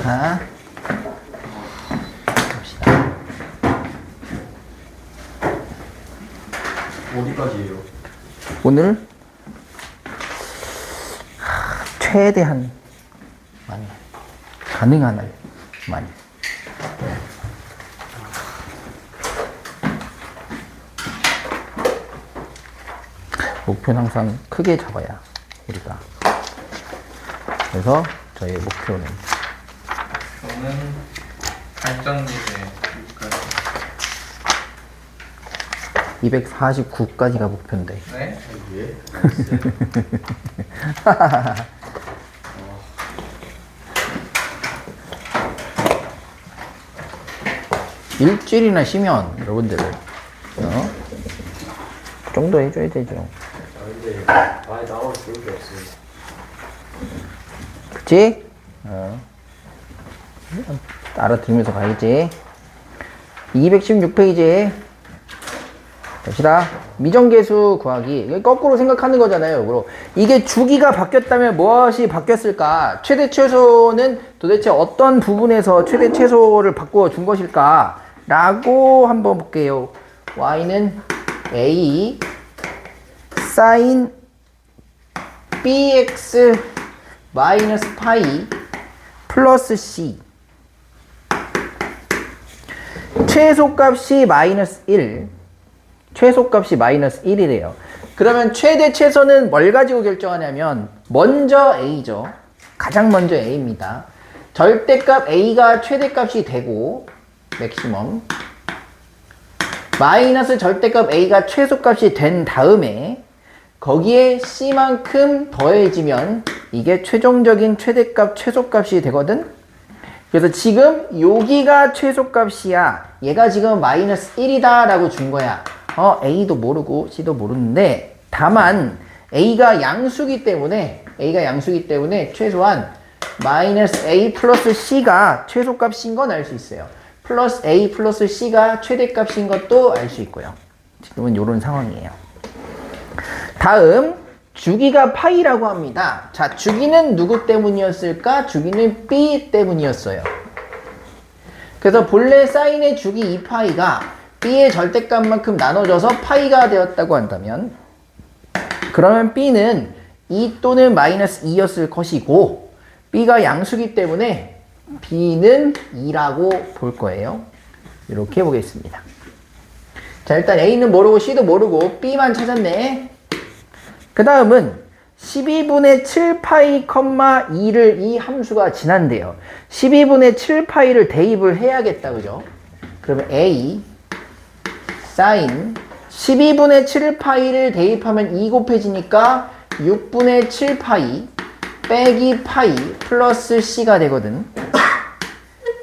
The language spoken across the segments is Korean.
자, 봅시다. 어디까지예요? 오늘 최대한 많이 가능한 한 많이. 목표는 항상 크게 잡아야 우리가. 그래서 저의 목표는 저는 발전기에 249까지가 목표인데. 네? 예? 일주일이나 쉬면 여러분들 그 정도 해줘야 되죠. 근데 많이 나올 수밖에 없어요. 그치? 알아들으면서 가야지. 216페이지 봅시다. 미정계수 구하기. 거꾸로 생각하는 거잖아요. 그리고 이게 주기가 바뀌었다면 무엇이 바뀌었을까? 최대 최소는 도대체 어떤 부분에서 최대 최소를 바꾸어 준 것일까? 라고 한번 볼게요. y는 a sin bx 마이너스 파이 플러스 c 최소값이 마이너스 1 최소값이 마이너스 1이래요. 그러면 최대 최소는 뭘 가지고 결정하냐면 먼저 a죠. 가장 먼저 a입니다. 절대값 a가 최대값이 되고 맥시멈 마이너스 절대값 a가 최소값이 된 다음에 거기에 c만큼 더해지면 이게 최종적인 최대값 최소값이 되거든. 그래서 지금 여기가 최소값이야. 얘가 지금 마이너스 1이다 라고 준 거야. a도 모르고 c도 모르는데 다만 a가 양수기 때문에 최소한 마이너스 a 플러스 c가 최소값인 건 알 수 있어요. 플러스 a 플러스 c가 최대값인 것도 알 수 있고요. 지금은 이런 상황이에요. 다음 주기가 파이라고 합니다. 자, 주기는 누구 때문이었을까? 주기는 b 때문이었어요. 그래서 본래 사인의 주기 2파이가 b의 절대값만큼 나눠져서 파이가 되었다고 한다면 그러면 b는 2 또는 마이너스 2였을 것이고 b가 양수기 때문에 b는 2라고 볼 거예요. 이렇게 보겠습니다. 자, 일단 a는 모르고 c도 모르고 b만 찾았네. 그 다음은 12분의 7파이, 2를 이 함수가 지난대요. 12분의 7파이를 대입을 해야겠다. 그죠? 그러면 a sin 12분의 7파이를 대입하면 2 곱해지니까 6분의 7파이 빼기 파이 플러스 c가 되거든.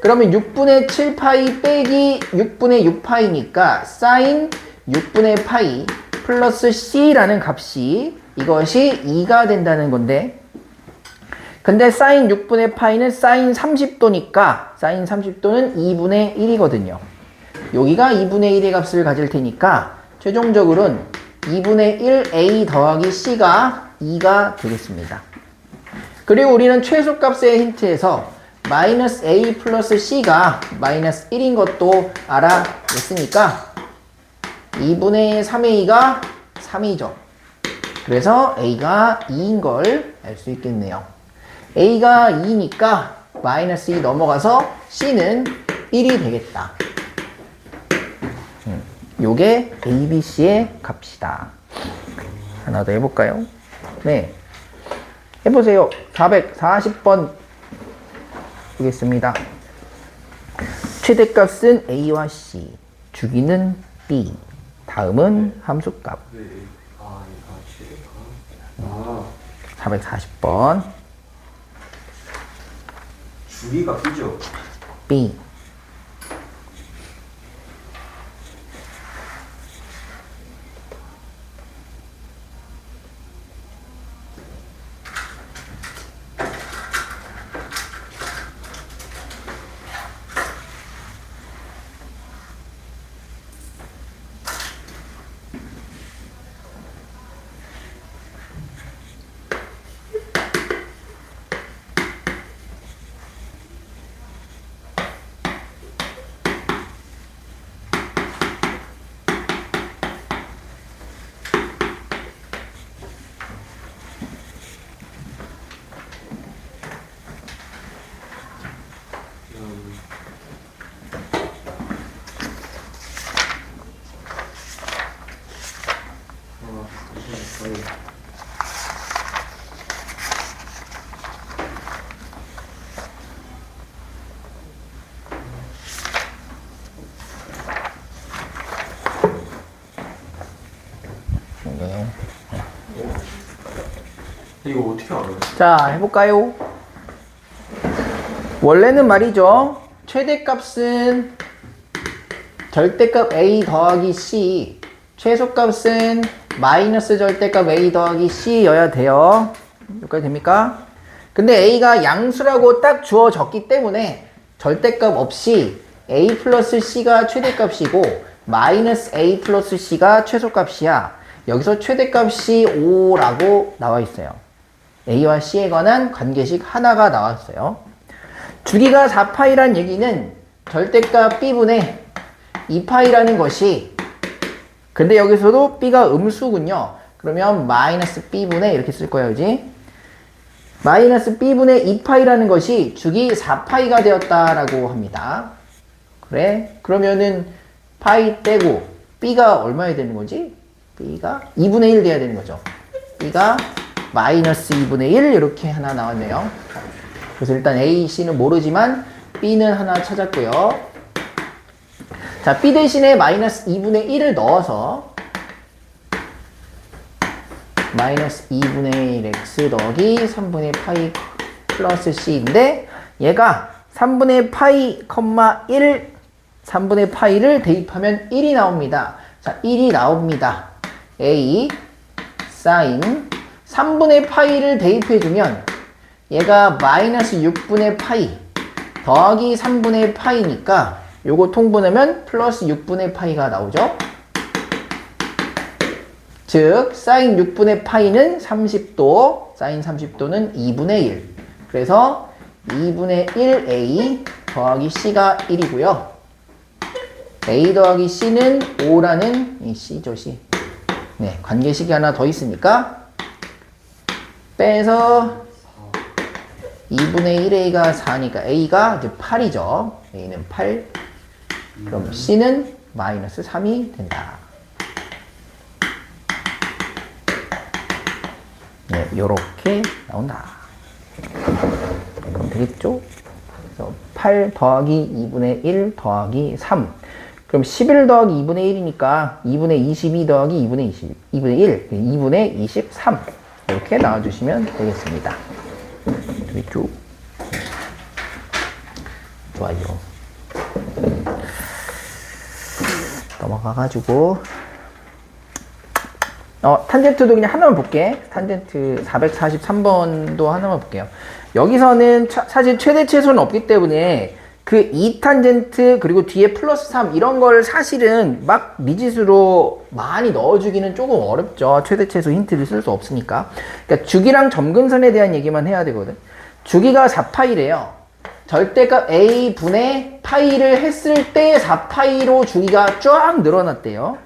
그러면 6분의 7파이 빼기 6분의 6파이니까 sin 6분의 파이 플러스 c라는 값이 이것이 2가 된다는 건데 근데 sin 6분의 파이는 sin 30도니까 sin 30도는 2분의 1이거든요. 여기가 2분의 1의 값을 가질 테니까 최종적으로는 2분의 1a 더하기 c가 2가 되겠습니다. 그리고 우리는 최소값의 힌트에서 마이너스 a 플러스 c가 마이너스 1인 것도 알아냈으니까 2분의 3a가 3이죠. 그래서 a가 2인 걸 알 수 있겠네요. a가 2니까 마이너스 2 넘어가서 c는 1이 되겠다. 요게 a, b, c의 값이다. 하나 더 해볼까요? 네. 해보세요. 440번 보겠습니다. 최대값은 a와 c, 주기는 b, 다음은 함수값. 440번 주기가 B죠? b 이거 어떻게 알아요? 자, 해볼까요? 원래는 말이죠. 최대값은 절대값 a 더하기 c, 최소값은 마이너스 절대값 a 더하기 c여야 돼요. 여기까지 됩니까? 근데 a가 양수라고 딱 주어졌기 때문에 절대값 없이 a 플러스 c가 최대값이고 마이너스 a 플러스 c가 최소값이야. 여기서 최대값이 5라고 나와 있어요. a와 c에 관한 관계식 하나가 나왔어요. 주기가 4파이란 얘기는 절대값 b분의 2파이라는 것이, 근데 여기서도 b가 음수군요. 그러면 마이너스 b분의 이렇게 쓸 거예요, 그지? 마이너스 b분의 2파이라는 것이 주기 4파이가 되었다라고 합니다. 그래? 그러면은 파이 떼고 b가 얼마야 되는 거지? b가 2분의 1 돼야 되는 거죠. b가 마이너스 2분의 1 이렇게 하나 나왔네요. 그래서 일단 a, c는 모르지만 b는 하나 찾았고요. 자, b 대신에 마이너스 2분의 1을 넣어서 마이너스 2분의 1 x 더하기 3분의 파이 플러스 c인데 얘가 3분의 파이, 1, 3분의 파이를 대입하면 1이 나옵니다. 자, 1이 나옵니다. a 사인 3분의 파이를 대입해주면 얘가 마이너스 6분의 파이 더하기 3분의 파이니까 요거 통분하면 플러스 6분의 파이가 나오죠. 즉 사인 6분의 파이는 30도, 사인 30도는 2분의 1. 그래서 2분의 1a 더하기 c가 1이고요. a 더하기 c는 5라는 이 c죠, c. 네, 관계식이 하나 더 있으니까 빼서 2분의 1a가 4니까 a가 이제 8이죠. a는 8. 그럼 c는 마이너스 3이 된다. 네, 요렇게 나온다. 그럼 되겠죠? 그래서 8 더하기 2분의 1 더하기 3. 그럼 11 더하기 2분의 1이니까 2분의 22 더하기 2분의 1, 2분의 23. 이렇게 나와주시면 되겠습니다. 되겠죠? 좋아요. 넘어가가지고 탄젠트도 그냥 하나만 볼게. 탄젠트 443번도 하나만 볼게요. 여기서는 사실 최대 최소는 없기 때문에 그 2탄젠트 그리고 뒤에 플러스 3 이런 걸 사실은 막 미지수로 많이 넣어주기는 조금 어렵죠. 최대 최소 힌트를 쓸 수 없으니까. 그러니까 주기랑 점근선에 대한 얘기만 해야 되거든. 주기가 4파이래요. 절대값 a 분의 파이를 했을 때 4파이로 주기가 쫙 늘어났대요.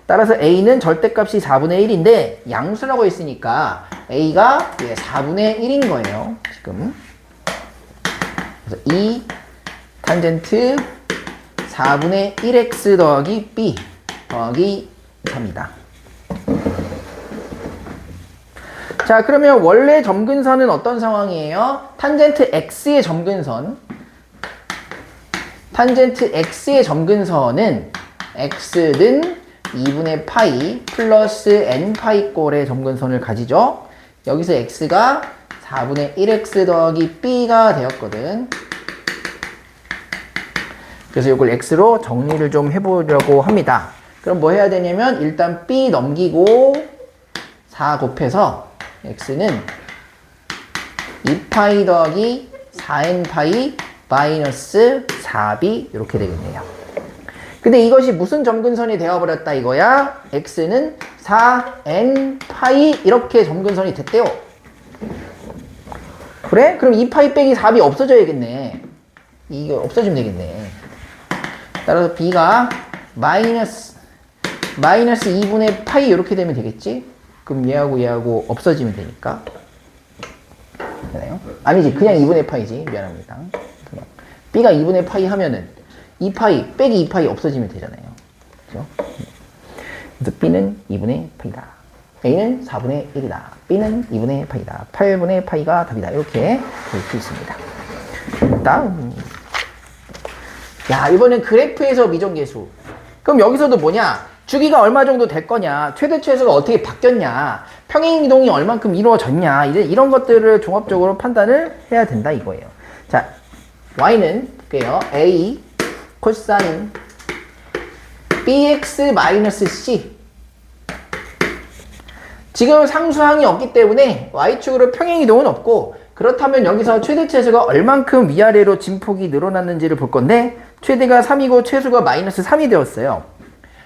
따라서 a는 절대값이 4분의 1인데 양수라고 했으니까 a가 4분의 1인 거예요. 지금. 그래서 2 탄젠트 4분의 1x 더하기 b 더하기 3이다. 자, 그러면 원래 점근선은 어떤 상황이에요? 탄젠트 x의 점근선. 탄젠트 x의 점근선은 x는 2분의 파이 플러스 n파이 꼴의 점근선을 가지죠. 여기서 x가 4분의 1x 더하기 b가 되었거든. 그래서 이걸 x로 정리를 좀 해보려고 합니다. 그럼 뭐 해야 되냐면 일단 b 넘기고 4 곱해서 x는 2파이 더하기 4n파이 마이너스 4b 이렇게 되겠네요. 근데 이것이 무슨 점근선이 되어버렸다 이거야? x는 4n파이 이렇게 점근선이 됐대요. 그래? 그럼 2파이 빼기 4b 없어져야겠네. 이거 없어지면 되겠네. 따라서 b가 마이너스 2분의 파이 이렇게 되면 되겠지? 그럼 얘하고 없어지면 되니까. 되나요? 아니지, 그냥 2분의 파이지. 미안합니다. 그냥. b가 2분의 파이 하면은 2파이 빼기 2파이 없어지면 되잖아요. 그죠? 그래서 b는 2분의 파이다. a는 4분의 1이다. b는 2분의 파이다. 8분의 파이가 답이다. 이렇게 볼 수 있습니다. 다음. 야, 이번엔 그래프에서 미정계수. 그럼 여기서도 뭐냐? 주기가 얼마 정도 될 거냐? 최대 최소가 어떻게 바뀌었냐? 평행이동이 얼만큼 이루어졌냐 이런 것들을 종합적으로 판단을 해야 된다 이거예요. 자, y는 볼게요. a 코사인 bx-c. 지금 상수항이 없기 때문에 y축으로 평행이동은 없고, 그렇다면 여기서 최대체수가 얼만큼 위아래로 진폭이 늘어났는지를 볼 건데, 최대가 3이고 최소가 마이너스 3이 되었어요.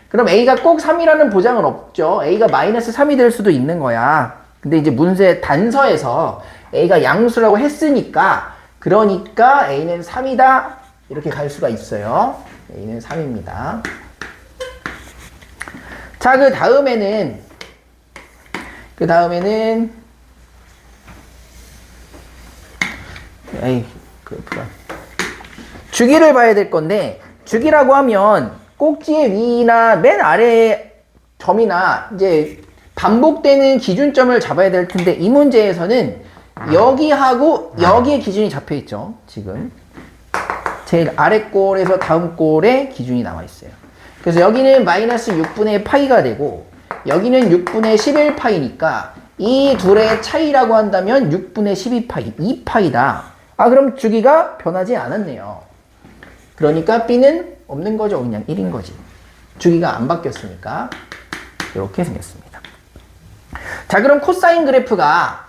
그럼 a가 꼭 3이라는 보장은 없죠. a가 마이너스 3이 될 수도 있는 거야. 근데 이제 문제 단서에서 a가 양수라고 했으니까, 그러니까 a는 3이다 이렇게 갈 수가 있어요. a는 3입니다. 자, 그 다음에는 주기를 봐야 될 건데, 주기라고 하면 꼭지의 위나 맨 아래 점이나 이제 반복되는 기준점을 잡아야 될 텐데, 이 문제에서는 여기하고 여기에 기준이 잡혀 있죠. 지금 제일 아래 꼴에서 다음 꼴에 기준이 나와 있어요. 그래서 여기는 마이너스 6분의 파이가 되고, 여기는 6분의 11파이니까 이 둘의 차이라고 한다면 6분의 12파이, 2파이다. 아, 그럼 주기가 변하지 않았네요. 그러니까 B는 없는 거죠. 그냥 1인 거지. 주기가 안 바뀌었으니까. 이렇게 생겼습니다. 자, 그럼 코사인 그래프가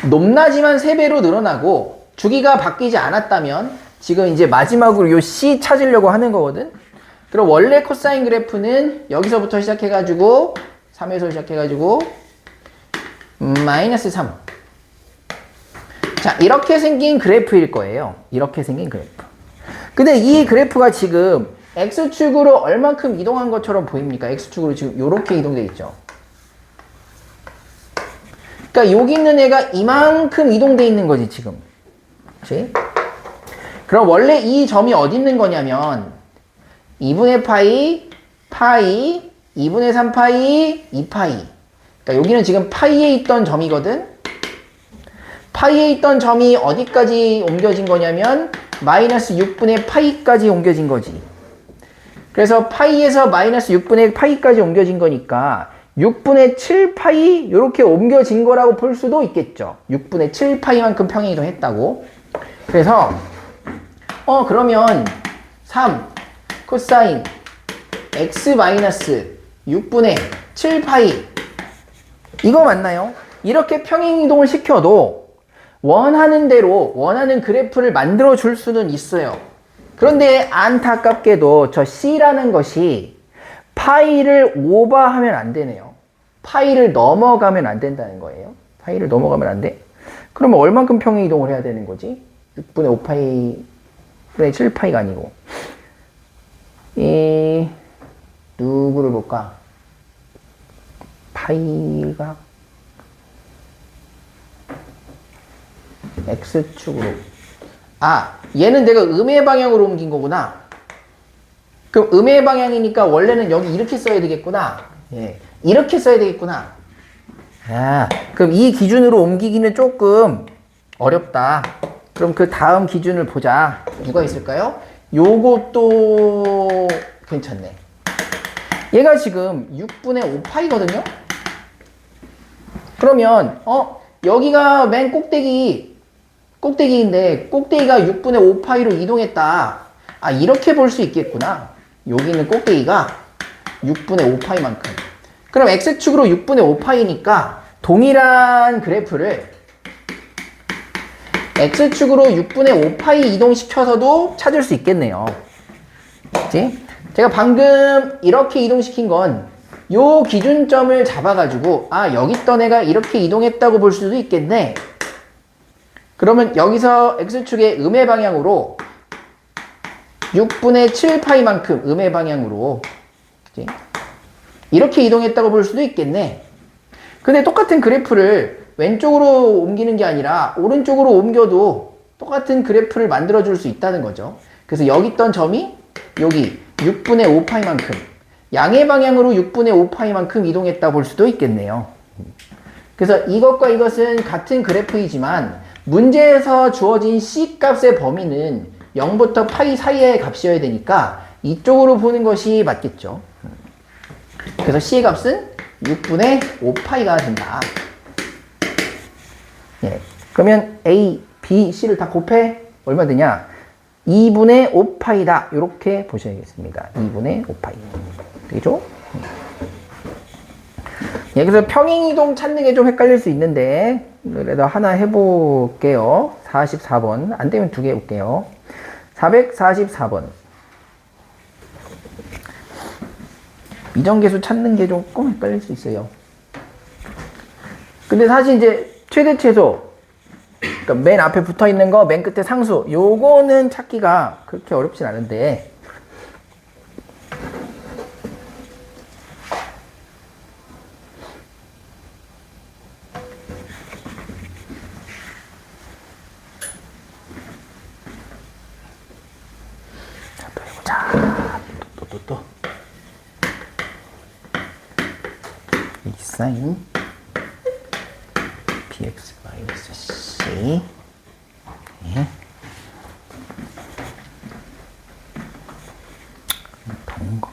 높낮이만 3배로 늘어나고 주기가 바뀌지 않았다면, 지금 이제 마지막으로 요 C 찾으려고 하는 거거든. 그럼 원래 코사인 그래프는 여기서부터 시작해가지고 3에서 시작해가지고 마이너스 3. 자, 이렇게 생긴 그래프일 거예요. 이렇게 생긴 그래프. 근데 이 그래프가 지금 X축으로 얼만큼 이동한 것처럼 보입니까? X축으로 지금 이렇게 이동돼 있죠. 그러니까 여기 있는 애가 이만큼 이동돼 있는 거지 지금. 그치? 그럼 원래 이 점이 어디 있는 거냐면 2분의 파이, 파이, 2분의 3파이, 2파이. 그러니까 여기는 지금 파이에 있던 점이거든. 파이에 있던 점이 어디까지 옮겨진 거냐면 마이너스 6분의 파이까지 옮겨진 거지. 그래서 파이에서 마이너스 6분의 파이까지 옮겨진 거니까 6분의 7파이 이렇게 옮겨진 거라고 볼 수도 있겠죠. 6분의 7파이만큼 평행이동했다고. 그래서 그러면 3 코사인 x 마이너스 6분의 7파이 이거 맞나요? 이렇게 평행이동을 시켜도 원하는 대로 원하는 그래프를 만들어 줄 수는 있어요. 그런데 안타깝게도 저 C라는 것이 파이를 오버하면 안 되네요. 파이를 넘어가면 안 된다는 거예요. 파이를 넘어가면 안 돼. 그러면 얼만큼 평행이동을 해야 되는 거지? 6분의 5파이 분의 7파이가 아니고 누구를 볼까? 파이가 X축으로. 아, 얘는 내가 음의 방향으로 옮긴 거구나. 그럼 음의 방향이니까 원래는 여기 이렇게 써야 되겠구나. 예, 이렇게 써야 되겠구나. 아, 그럼 이 기준으로 옮기기는 조금 어렵다. 그럼 그 다음 기준을 보자. 누가 있을까요? 요것도 괜찮네. 얘가 지금 6분의 5파이거든요? 그러면 여기가 맨 꼭대기인데 꼭대기가 6분의 5파이로 이동했다. 아, 이렇게 볼 수 있겠구나. 여기 있는 꼭대기가 6분의 5파이만큼. 그럼 X축으로 6분의 5파이니까 동일한 그래프를 X축으로 6분의 5파이 이동시켜서도 찾을 수 있겠네요. 그치? 제가 방금 이렇게 이동시킨 건 요 기준점을 잡아가지고 여기 있던 애가 이렇게 이동했다고 볼 수도 있겠네. 그러면 여기서 X축의 음의 방향으로 6분의 7파이만큼 음의 방향으로 그치? 이렇게 이동했다고 볼 수도 있겠네. 근데 똑같은 그래프를 왼쪽으로 옮기는 게 아니라 오른쪽으로 옮겨도 똑같은 그래프를 만들어줄 수 있다는 거죠. 그래서 여기 있던 점이 여기 6분의 5파이만큼 양의 방향으로 6분의 5파이만큼 이동했다 볼 수도 있겠네요. 그래서 이것과 이것은 같은 그래프이지만 문제에서 주어진 C 값의 범위는 0부터 파이 사이의 값이어야 되니까 이쪽으로 보는 것이 맞겠죠. 그래서 C의 값은 6분의 5파이가 된다. 예. 그러면 A, B, C를 다 곱해 얼마 되냐? 2분의 5파이다. 이렇게 보셔야겠습니다. 2분의 5파이. 되죠? 예, 그래서 평행이동 찾는 게 좀 헷갈릴 수 있는데 그래도 하나 해볼게요. 44번. 안 되면 두 개 해볼게요. 444번. 이정계수 찾는 게 조금 헷갈릴 수 있어요. 근데 사실 이제 최대 최소, 그러니까 맨 앞에 붙어 있는 거, 맨 끝에 상수, 요거는 찾기가 그렇게 어렵진 않은데, 자, 또 해보자. 또. 이 사인 bx 마이너스 c. 네. 동거.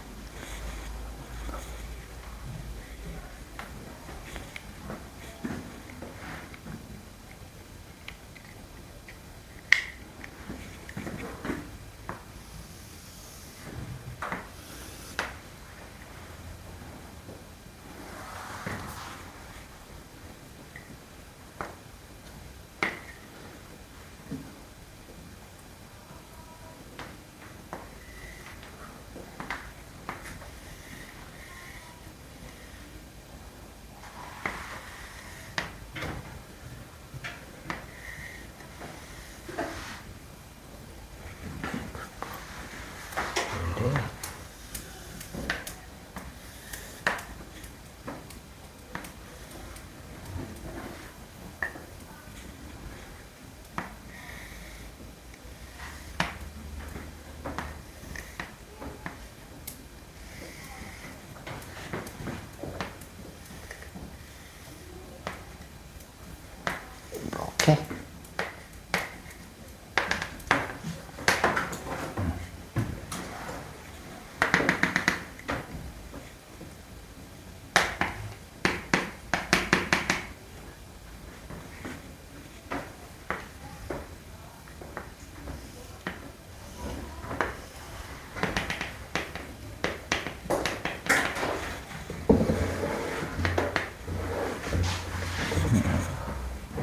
이렇게.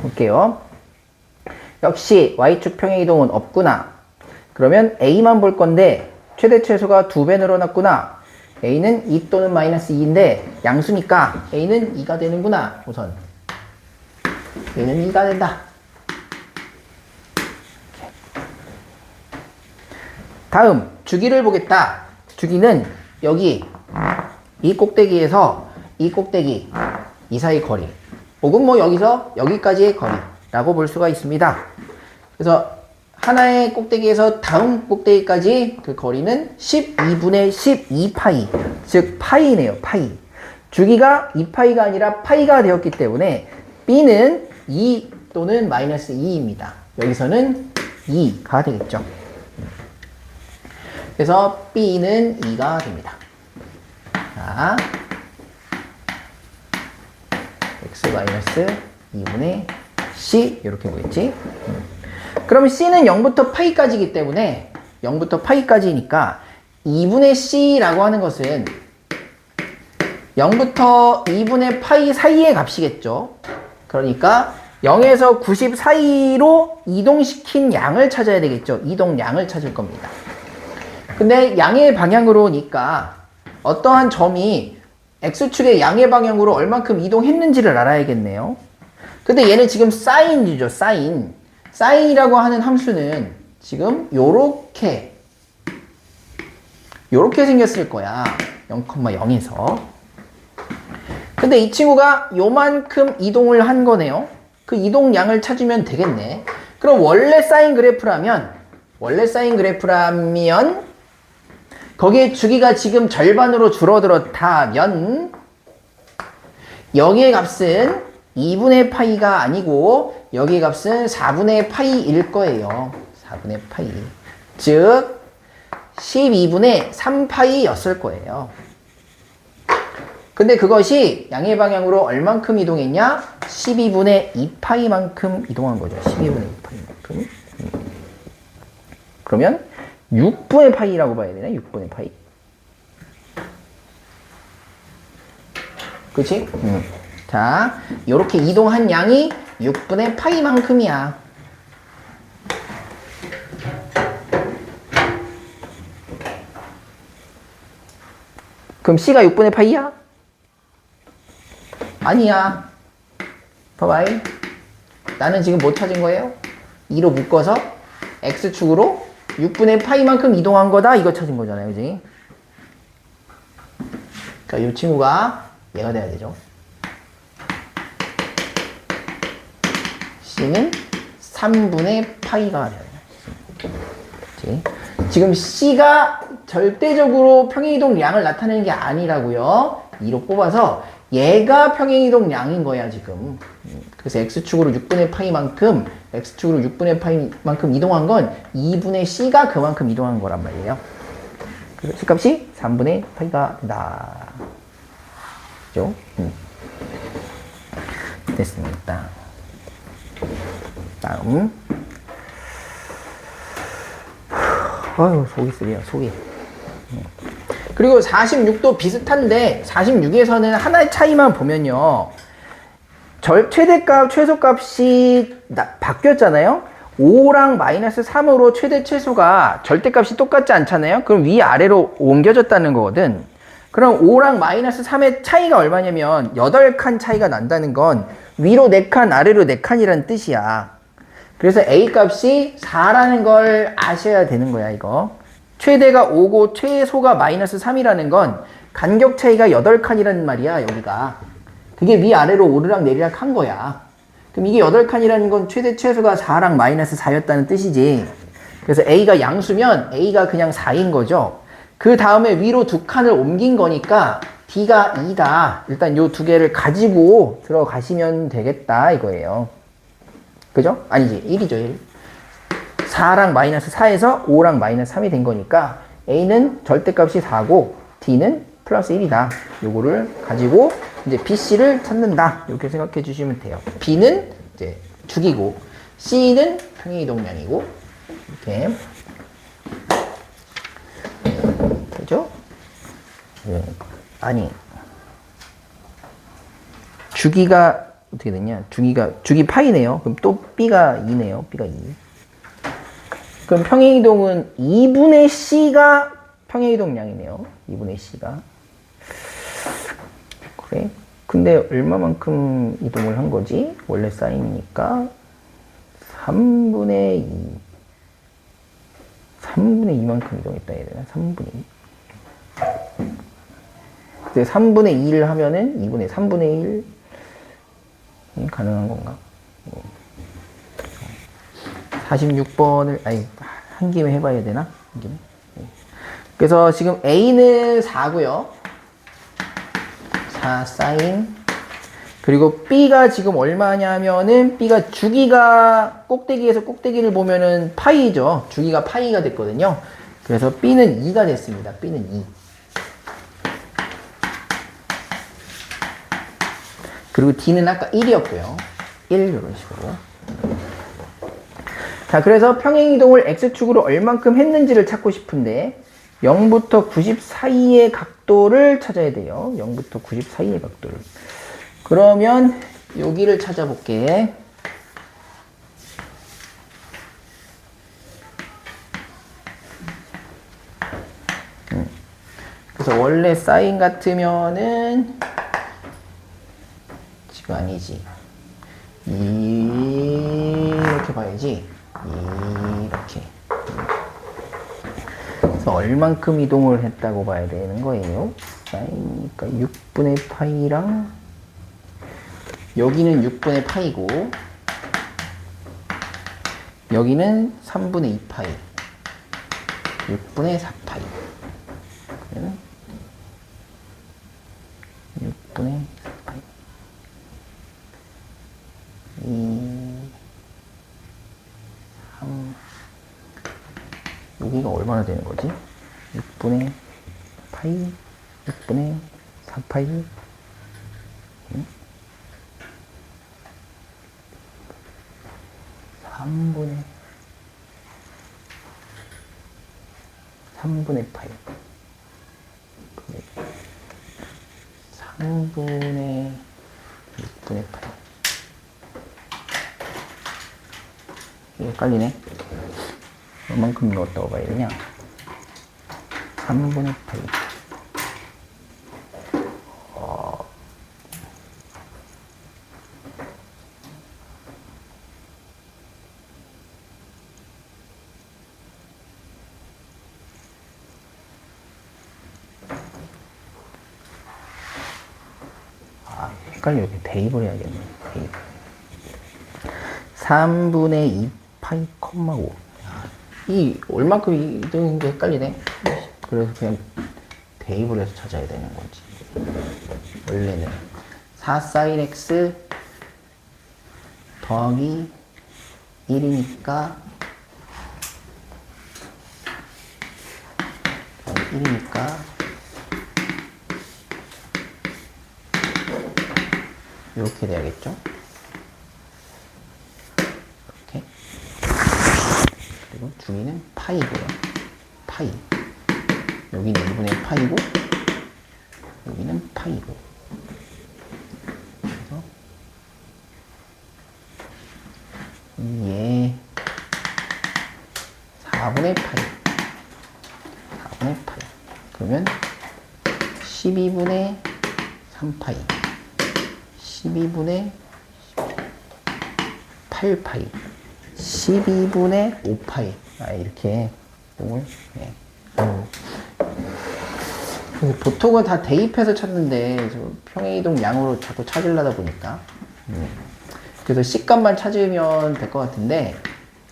볼게요. 역시 y축 평행 이동은 없구나. 그러면 a만 볼 건데 최대 최소가 2배 늘어났구나. a는 2 또는 마이너스 2인데 양수니까 a는 2가 되는구나. 우선 a는 2가 된다. 다음 주기를 보겠다. 주기는 여기 이 꼭대기에서 이 꼭대기 이 사이 거리, 혹은 뭐 여기서 여기까지의 거리라고 볼 수가 있습니다. 그래서 하나의 꼭대기에서 다음 꼭대기까지 그 거리는 12분의 12파이, 즉 파이네요. 파이. 주기가 2파이가 아니라 파이가 되었기 때문에 b는 2 또는 마이너스 2입니다. 여기서는 2가 되겠죠. 그래서 b는 2가 됩니다. 자, x 마이너스 2분의 c 이렇게 보겠지. 그러면 c는 0부터 파이까지이기 때문에 0부터 파이까지니까 2분의 c라고 하는 것은 0부터 2분의 파이 사이의 값이겠죠. 그러니까 0에서 90 사이로 이동시킨 양을 찾아야 되겠죠. 이동량을 찾을 겁니다. 근데 양의 방향으로니까 어떠한 점이 x축의 양의 방향으로 얼만큼 이동했는지를 알아야겠네요. 근데 얘는 지금 사인이죠. 사인. 사인이라고 하는 함수는 지금 요렇게 생겼을 거야. 0,0에서. 근데 이 친구가 요만큼 이동을 한 거네요. 그 이동량을 찾으면 되겠네. 그럼 원래 사인 그래프라면 거기에 주기가 지금 절반으로 줄어들었다면 여기의 값은 2분의 파이가 아니고 여기의 값은 4분의 파이일 거예요. 4분의 파이. 즉 12분의 3파이였을 거예요. 근데 그것이 양의 방향으로 얼만큼 이동했냐? 12분의 2파이만큼 이동한 거죠. 12분의 2파이만큼. 그러면 6분의 파이라고 봐야 되나? 6분의 파이. 그치? 자, 요렇게 이동한 양이 6분의 파이만큼이야. 그럼 C가 6분의 파이야? 아니야. 봐봐이. 나는 지금 뭐 찾은 거예요? 2로 묶어서 X축으로 6분의 파이만큼 이동한 거다. 이거 찾은 거잖아요. 그지? 그러니까 이 친구가 얘가 돼야 되죠. C는 3분의 파이가 돼야 돼요. 그치? 지금 C가 절대적으로 평행이동량을 나타내는 게 아니라고요. 2로 뽑아서 얘가 평행이동량인 거야 지금. 그래서 X축으로 6분의 파이만큼 X축으로 6분의 파이만큼 이동한 건 2분의 C가 그만큼 이동한 거란 말이에요. 그래서 C값이 3분의 파이가 된다. 그죠? 됐습니다. 다음. 아유, 속이 쓰리요, 속이. 그리고 46도 비슷한데 46에서는 하나의 차이만 보면요. 최대값, 최소값이 바뀌었잖아요. 5랑 마이너스 3으로 최대 최소가 절대값이 똑같지 않잖아요. 그럼 위아래로 옮겨졌다는 거거든. 그럼 5랑 마이너스 3의 차이가 얼마냐면 8칸 차이가 난다는 건 위로 4칸, 아래로 4칸이라는 뜻이야. 그래서 A 값이 4라는 걸 아셔야 되는 거야, 이거. 최대가 5고 최소가 마이너스 3이라는 건 간격 차이가 8칸이라는 말이야, 여기가. 그게 위아래로 오르락 내리락 한 거야. 그럼 이게 8칸이라는 건 최대 최소가 4랑 마이너스 4였다는 뜻이지. 그래서 A가 양수면 A가 그냥 4인 거죠. 그 다음에 위로 2칸을 옮긴 거니까 D가 2다. 일단 요 두 개를 가지고 들어가시면 되겠다, 이거예요. 그죠? 아니지, 1이죠, 1. 4랑 마이너스 4에서 5랑 마이너스 3이 된 거니까 A는 절대값이 4고 D는 플러스 1이다. 요거를 가지고 이제 BC를 찾는다. 이렇게 생각해 주시면 돼요. B는 이제 축이고 C는 평행이동량이고 이렇게 되죠? 아니 주기가 어떻게 되냐? 주기 파이네요. 그럼 또 B가 2네요. B가 2. 그럼 평행이동은 2분의 C가 평행이동량이네요. 2분의 C가. 그래. 근데 얼마만큼 이동을 한 거지? 원래 사인이니까 3분의 2. 3분의 2만큼 이동했다 해야 되나? 3분의 2. 그때 3분의 2를 하면은 2분의 3분의 1 가능한 건가? 46번을 한 김에 해봐야 되나? 한 김에. 그래서 지금 A는 4고요. 4 사인. 그리고 B가 지금 얼마냐면은 B가 주기가 꼭대기에서 꼭대기를 보면은 파이죠. 주기가 파이가 됐거든요. 그래서 B는 2가 됐습니다. B는 2. 그리고 D는 아까 1이었고요. 1 이런 식으로. 자, 그래서 평행이동을 X축으로 얼만큼 했는지를 찾고 싶은데 0부터 90 사이의 각도를 찾아야 돼요. 0부터 90 사이의 각도를. 그러면 여기를 찾아볼게. 그래서 원래 사인 같으면은 지금 아니지. 이렇게 봐야지. 이렇게. 그래서 얼만큼 이동을 했다고 봐야 되는 거예요. 사인이니까 6분의 파이랑 여기는 6분의 파이고 여기는 3분의 2파이 6분의 4파이 그러면 6분의 4파이 2 3 여기가 얼마나 되는 거지? 6분의 파이 6분의 4파이 3분의 파이. 3분의 6분의 파이. 이게 헷갈리네. 얼만큼 넣었다고 봐야 되냐? 3분의 파이. 헷갈려. 이렇게 대입을 해야겠네. 대입. 3분의 2 파이 콤마 5. 이 얼만큼 이동인 게 헷갈리네. 그래서 그냥 대입을 해서 찾아야 되는 거지. 원래는 4 사인 x 더하기 1이니까 1이니까 이렇게 돼야겠죠? 이렇게. 그리고 중위는 파이고요. 파이. 여기는 2분의 파이고, 여기는 파이고. 그래서 2에 4분의 파이. 4분의 파이. 그러면 12분의 3파이. 12분의 8파이, 12분의 5파이. 이렇게 이동을, 네. 보통은 다 대입해서 찾는데 평행이동 양으로 자꾸 찾으려다 보니까 그래서 C값만 찾으면 될 것 같은데,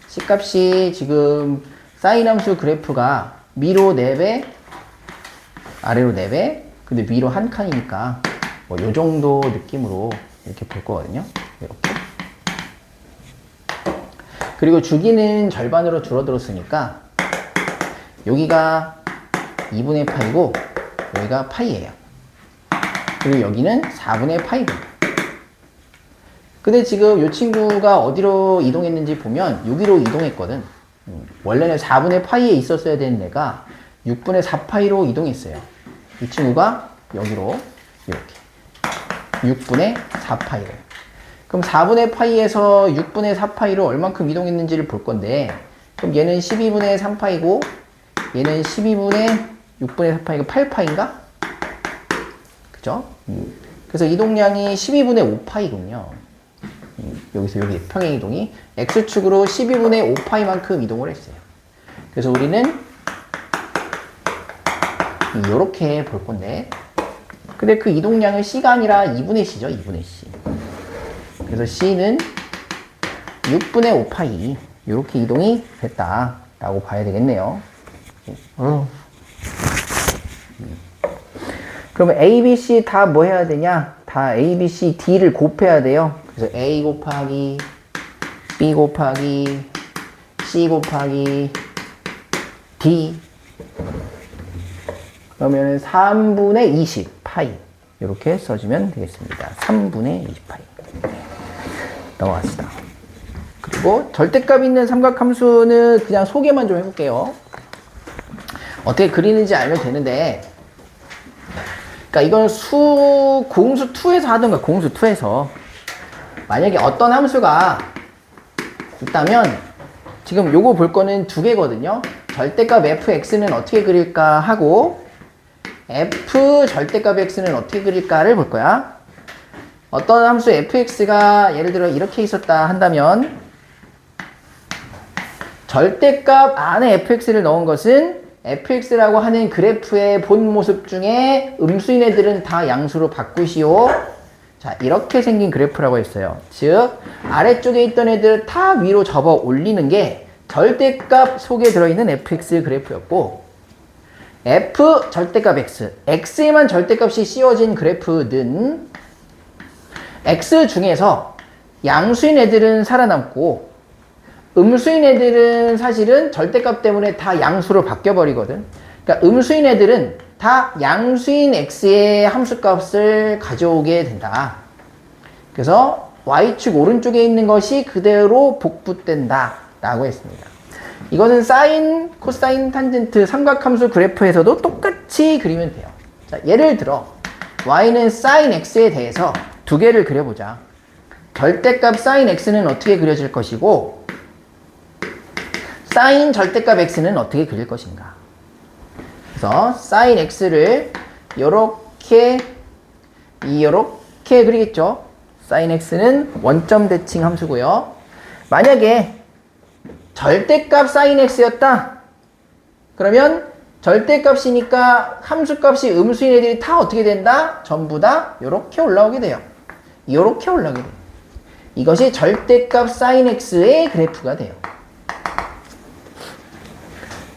C값이 지금 사인 함수 그래프가 위로 4배, 아래로 4배, 근데 위로 한 칸이니까 뭐 요 정도 느낌으로 이렇게 볼 거거든요. 이렇게. 그리고 주기는 절반으로 줄어들었으니까 여기가 2분의 파이고 여기가 파이예요. 그리고 여기는 4분의 파이고. 근데 지금 이 친구가 어디로 이동했는지 보면 여기로 이동했거든. 원래는 4분의 파이에 있었어야 되는 애가 6분의 4파이로 이동했어요. 이 친구가 여기로 이렇게 6분의 4파이로. 그럼 4분의 파이에서 6분의 4파이로 얼만큼 이동했는지를 볼 건데, 그럼 얘는 12분의 3파이고 얘는 12분의 6분의 4파이가 8파인가? 그죠? 그래서 이동량이 12분의 5파이군요. 여기서 여기 평행이동이 X축으로 12분의 5파이만큼 이동을 했어요. 그래서 우리는 이렇게 볼 건데, 근데 그 이동량은 C가 아니라 2분의 C죠. 2분의 C. 그래서 C는 6분의 5파이 이렇게 이동이 됐다라고 봐야 되겠네요. 그러면 A, B, C 다 뭐 해야 되냐? 다 A, B, C, D를 곱해야 돼요. 그래서 A 곱하기 B 곱하기 C 곱하기 D, 그러면 3분의 20 파이 이렇게 써주면 되겠습니다. 3분의 20 파이. 넘어갑시다. 그리고 절대값 있는 삼각함수는 그냥 소개만 좀 해볼게요. 어떻게 그리는지 알면 되는데, 그러니까 이건 공수 2에서 하던가 공수 2에서 만약에 어떤 함수가 있다면, 지금 요거 볼 거는 두 개거든요. 절대값 fx는 어떻게 그릴까 하고 f 절대값 x는 어떻게 그릴까를 볼 거야. 어떤 함수 fx가 예를 들어 이렇게 있었다 한다면, 절대값 안에 fx를 넣은 것은 fx라고 하는 그래프의 본 모습 중에 음수인 애들은 다 양수로 바꾸시오. 자, 이렇게 생긴 그래프라고 했어요. 즉 아래쪽에 있던 애들 다 위로 접어 올리는 게 절대값 속에 들어있는 fx 그래프였고, f 절대값 x, x에만 절대값이 씌워진 그래프는 x 중에서 양수인 애들은 살아남고 음수인 애들은 사실은 절대값 때문에 다 양수로 바뀌어버리거든. 그러니까 음수인 애들은 다 양수인 x의 함수값을 가져오게 된다. 그래서 y축 오른쪽에 있는 것이 그대로 복붙된다 라고 했습니다. 이거는 사인, 코사인, 탄젠트 삼각함수 그래프에서도 똑같이 그리면 돼요. 자, 예를 들어 y는 sin x에 대해서 두 개를 그려보자. 절대값 sin x는 어떻게 그려질 것이고 sin 절대값 x는 어떻게 그릴 것인가. 그래서 sin x를 요렇게 그리겠죠. sin x는 원점 대칭 함수고요. 만약에 절대값 sin x였다. 그러면 절대값이니까 함수값이 음수인 애들이 다 어떻게 된다? 전부 다 요렇게 올라오게 돼요. 요렇게 올라오게 돼요. 이것이 절대값 sin x의 그래프가 돼요.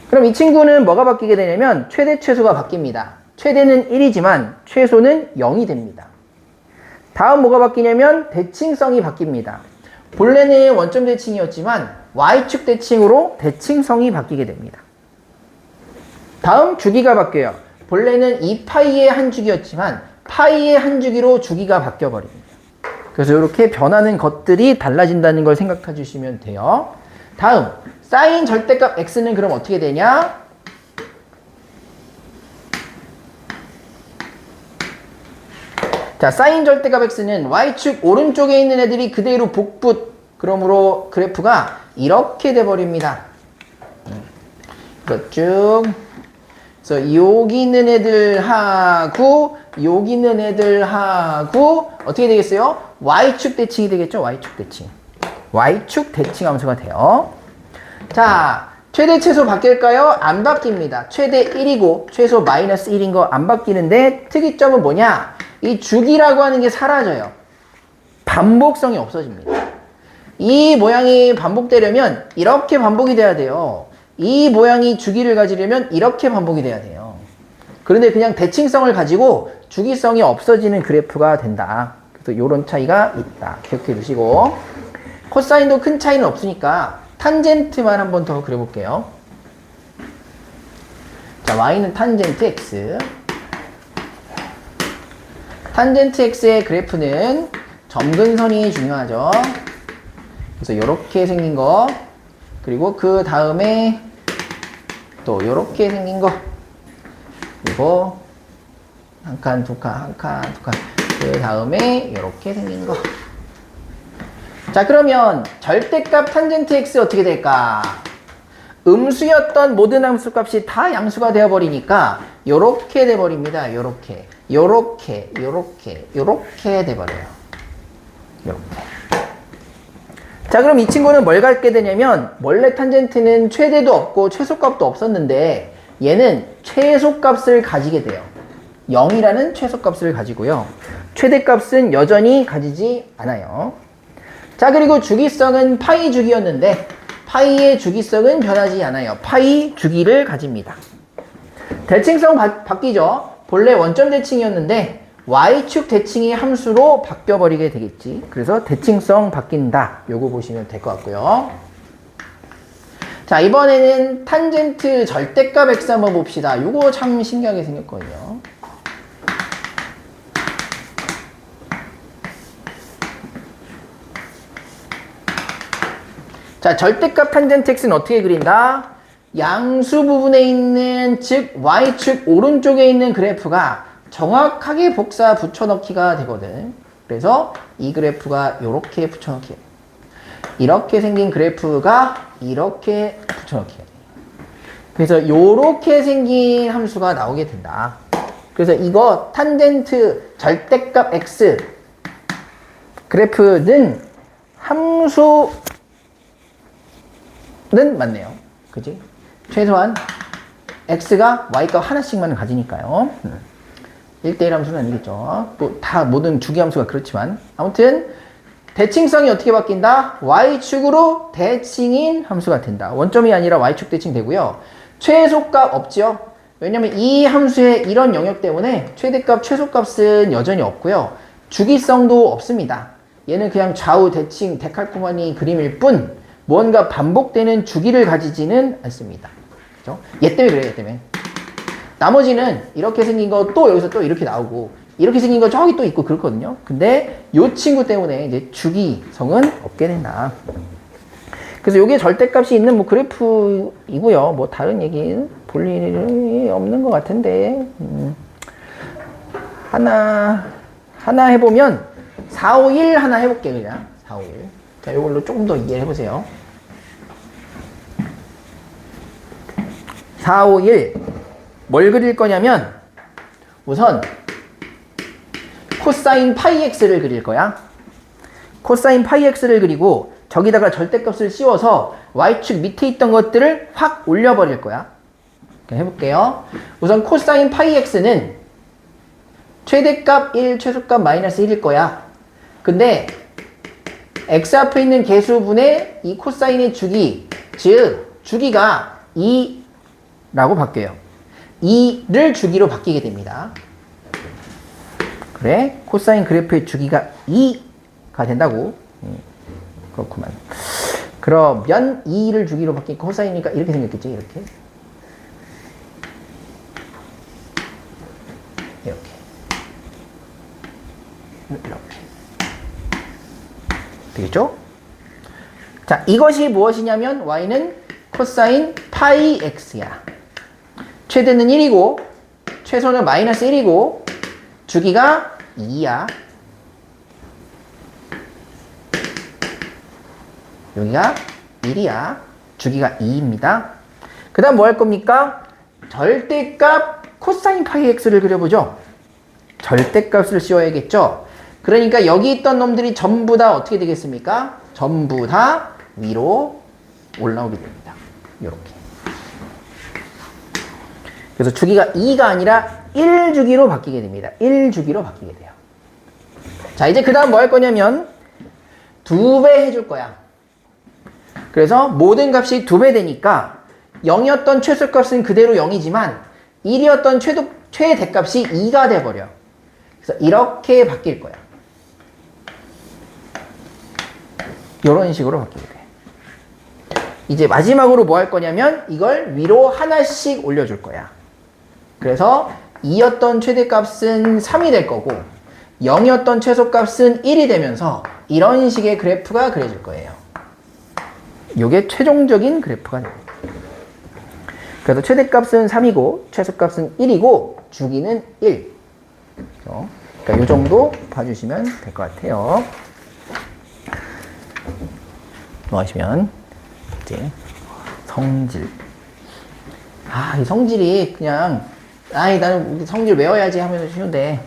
그럼 이 친구는 뭐가 바뀌게 되냐면 최대 최소가 바뀝니다. 최대는 1이지만 최소는 0이 됩니다. 다음 뭐가 바뀌냐면 대칭성이 바뀝니다. 본래는 원점 대칭이었지만 y축 대칭으로 대칭성이 바뀌게 됩니다. 다음 주기가 바뀌어요. 본래는 2파이의 한 주기였지만 파이의 한 주기로 주기가 바뀌어버립니다. 그래서 이렇게 변하는 것들이 달라진다는 걸 생각해 주시면 돼요. 다음 사인 절대값 x는 그럼 어떻게 되냐? 자, 사인 절대값 x는 y축 오른쪽에 있는 애들이 그대로 복붙. 그러므로 그래프가 이렇게 돼버립니다. 이거 쭉. 그래서 여기 있는 애들하고 여기 있는 애들하고 어떻게 되겠어요? y축 대칭이 되겠죠? y축 대칭. y축 대칭 함수가 돼요. 자, 최대 최소 바뀔까요? 안 바뀝니다. 최대 1이고 최소 마이너스 1인 거 안 바뀌는데 특이점은 뭐냐? 이 주기라고 하는 게 사라져요. 반복성이 없어집니다. 이 모양이 반복되려면 이렇게 반복이 돼야 돼요. 이 모양이 주기를 가지려면 이렇게 반복이 돼야 돼요. 그런데 그냥 대칭성을 가지고 주기성이 없어지는 그래프가 된다. 그래서 이런 차이가 있다. 기억해 두시고 코사인도 큰 차이는 없으니까 탄젠트만 한 번 더 그려볼게요. 자, y는 탄젠트 x. 탄젠트 x의 그래프는 점근선이 중요하죠. 그래서 이렇게 생긴 거, 그리고 그 다음에 또 이렇게 생긴 거, 그리고 한 칸, 두 칸, 한 칸, 두 칸, 그 다음에 이렇게 생긴 거. 자, 그러면 절대값 탄젠트 x 어떻게 될까? 음수였던 모든 함수값이 다 양수가 되어버리니까 요렇게 돼버립니다. 요렇게 돼버려요. 요렇게. 자, 그럼 이 친구는 뭘 갖게 되냐면 원래 탄젠트는 최대도 없고 최소값도 없었는데 얘는 최소값을 가지게 돼요. 0이라는 최소값을 가지고요. 최대값은 여전히 가지지 않아요. 자, 그리고 주기성은 파이 주기였는데 파이의 주기성은 변하지 않아요. 파이 주기를 가집니다. 대칭성 바뀌죠. 본래 원점 대칭이었는데 y축 대칭이 함수로 바뀌어버리게 되겠지. 그래서 대칭성 바뀐다. 요거 보시면 될 것 같고요. 자, 이번에는 탄젠트 절대값 x 한번 봅시다. 요거 참 신기하게 생겼거든요. 자, 절대값 탄젠트 x는 어떻게 그린다? 양수 부분에 있는, 즉 y축 오른쪽에 있는 그래프가 정확하게 복사 붙여넣기가 되거든. 그래서 이 그래프가 이렇게 붙여넣기. 이렇게 생긴 그래프가 이렇게 붙여넣기. 그래서 이렇게 생긴 함수가 나오게 된다. 그래서 이거 탄젠트 절대값 x 그래프는 함수는 맞네요. 그지? 최소한 x가 y값 하나씩만 가지니까요. 1대1 함수는 아니겠죠. 또 다 모든 주기 함수가 그렇지만 아무튼 대칭성이 어떻게 바뀐다? y축으로 대칭인 함수가 된다. 원점이 아니라 y축 대칭 되고요. 최소값 없죠. 왜냐면 이 함수의 이런 영역 때문에 최대값, 최소값은 여전히 없고요. 주기성도 없습니다. 얘는 그냥 좌우 대칭, 데칼코마니 그림일 뿐 뭔가 반복되는 주기를 가지지는 않습니다. 그죠? 얘 때문에 그래요, 얘 때문에. 나머지는 이렇게 생긴 거 또 여기서 또 이렇게 나오고 이렇게 생긴 거 저기 또 있고 그렇거든요. 근데 요 친구 때문에 이제 주기성은 없게 된다. 그래서 요게 절대값이 있는 뭐 그래프이고요. 뭐 다른 얘기는 볼 일이 없는 것 같은데 하나 해보면 4, 5, 1 하나 해볼게요. 그냥 4, 5, 1. 자, 요걸로 조금 더 이해해보세요. 4, 5, 1 뭘 그릴 거냐면 우선 코사인 파이 x를 그릴 거야. 코사인 파이 x를 그리고 저기다가 절대값을 씌워서 y축 밑에 있던 것들을 확 올려버릴 거야. 해볼게요. 우선 코사인 파이 x는 최대값 1, 최소값 마이너스 1일 거야. 근데 x 앞에 있는 개수분의 이 코사인의 주기, 즉 주기가 2라고 바뀌어요. 2를 주기로 바뀌게 됩니다. 그래, 코사인 그래프의 주기가 2가 된다고. 그렇구만. 그러면 2를 주기로 바뀐 코사인이니까 이렇게 생겼겠지, 이렇게. 이렇게. 되겠죠? 자, 이것이 무엇이냐면 y는 코사인 파이 x야. 최대는 1이고 최소는 마이너스 1이고 주기가 2야. 여기가 1이야. 주기가 2입니다. 그 다음 뭐 할 겁니까? 절대값 코사인 파이 x를 그려보죠. 절대값을 씌워야겠죠. 그러니까 여기 있던 놈들이 전부 다 어떻게 되겠습니까? 전부 다 위로 올라오게 됩니다. 이렇게. 그래서 주기가 2가 아니라 1주기로 바뀌게 됩니다. 1주기로 바뀌게 돼요. 자, 이제 그 다음 뭐 할 거냐면 2배 해줄 거야. 그래서 모든 값이 2배 되니까 0이었던 최소값은 그대로 0이지만 1이었던 최대값이 2가 돼버려. 그래서 이렇게 바뀔 거야. 이런 식으로 바뀌게 돼. 이제 마지막으로 뭐 할 거냐면 이걸 위로 하나씩 올려줄 거야. 그래서 2였던 최대값은 3이 될 거고 0이었던 최소값은 1이 되면서 이런 식의 그래프가 그려질 거예요. 이게 최종적인 그래프가 됩니다. 그래서 최대값은 3이고 최소값은 1이고 주기는 1. 그러니까 이 정도 봐주시면 될 것 같아요. 넘어가시면 이제 성질. 이 성질이 그냥 나는 성질 외워야지 하면 쉬운데.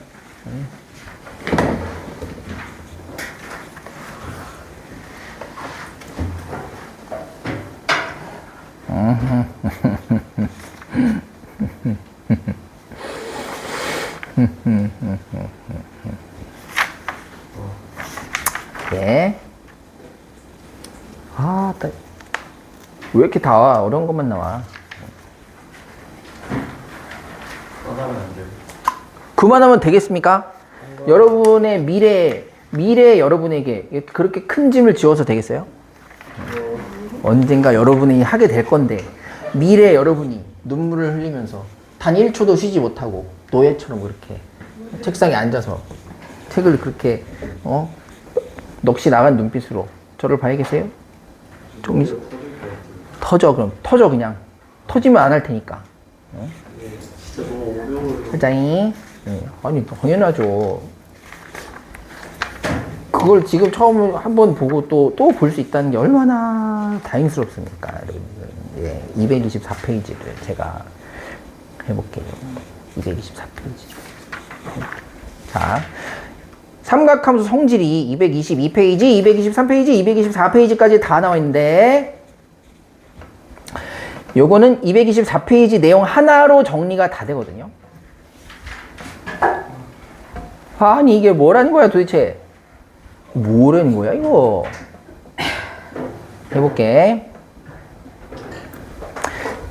예. 왜 이렇게 다 어려운 것만 나와? 하면 안 돼요. 그만하면 되겠습니까? 여러분의 미래 여러분에게 그렇게 큰 짐을 지워서 되겠어요? 언젠가 여러분이 하게 될 건데 미래 여러분이 눈물을 흘리면서 단 1초도 쉬지 못하고 노예처럼 그렇게 책상에 앉아서 책을 그렇게 넋이 나간 눈빛으로 저를 봐야겠어요? 터져. 그럼 터져. 그냥 터지면 안 할 테니까. 진짜 너무 어려워요. 사장이 아니 당연하죠. 그걸 지금 처음 한번 보고 또 볼 수 있다는 게 얼마나 다행스럽습니까, 여러분들. 예, 224페이지를 제가 해볼게요. 224페이지. 자, 삼각함수 성질이 222페이지, 223페이지, 224페이지까지 다 나와 있는데 요거는 224페이지 내용 하나로 정리가 다 되거든요. 아니 이게 뭐라는 거야 도대체? 뭐라는 거야 이거? 해볼게.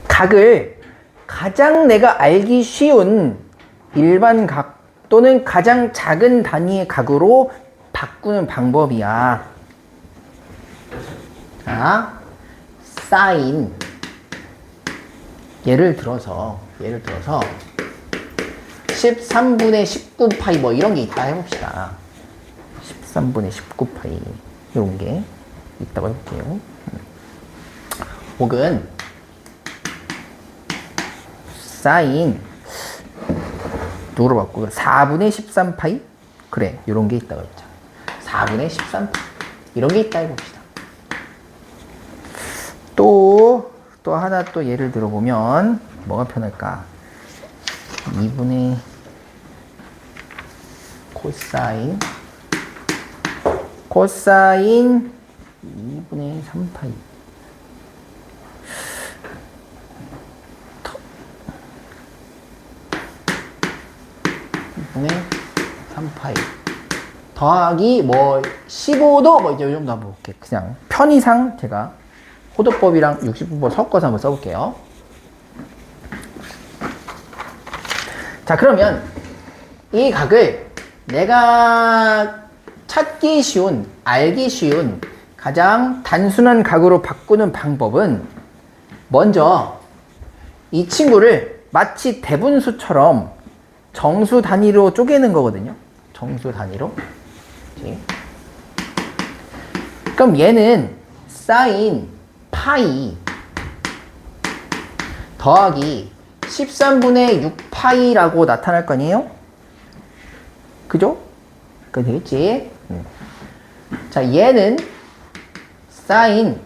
각을 가장 내가 알기 쉬운 일반 각 또는 가장 작은 단위의 각으로 바꾸는 방법이야. 자, 사인. 예를 들어서 13분의 19파이 뭐 이런 게 있다 해봅시다. 13분의 19파이 이런 게 있다고 해볼게요. 혹은 사인 누구로 바꾸고 4분의 13파이? 그래, 이런 게 있다고 했죠. 4분의 13파이 이런 게 있다 해봅시다. 또 하나 또 예를 들어보면 뭐가 편할까? 2분의 코사인 2분의 3파이 2분의 3파이 더하기 뭐 15도 뭐 이제 이 정도 한번 볼게요. 그냥 편의상 제가 호도법이랑 60분법 섞어서 한번 써볼게요. 자, 그러면 이 각을 내가 찾기 쉬운, 알기 쉬운 가장 단순한 각으로 바꾸는 방법은 먼저 이 친구를 마치 대분수처럼 정수 단위로 쪼개는 거거든요. 정수 단위로. 그럼 얘는 사인 파이 더하기 13분의 6파이라고 나타날 거 아니에요? 그죠? 그게 되겠지? 자, 얘는 사인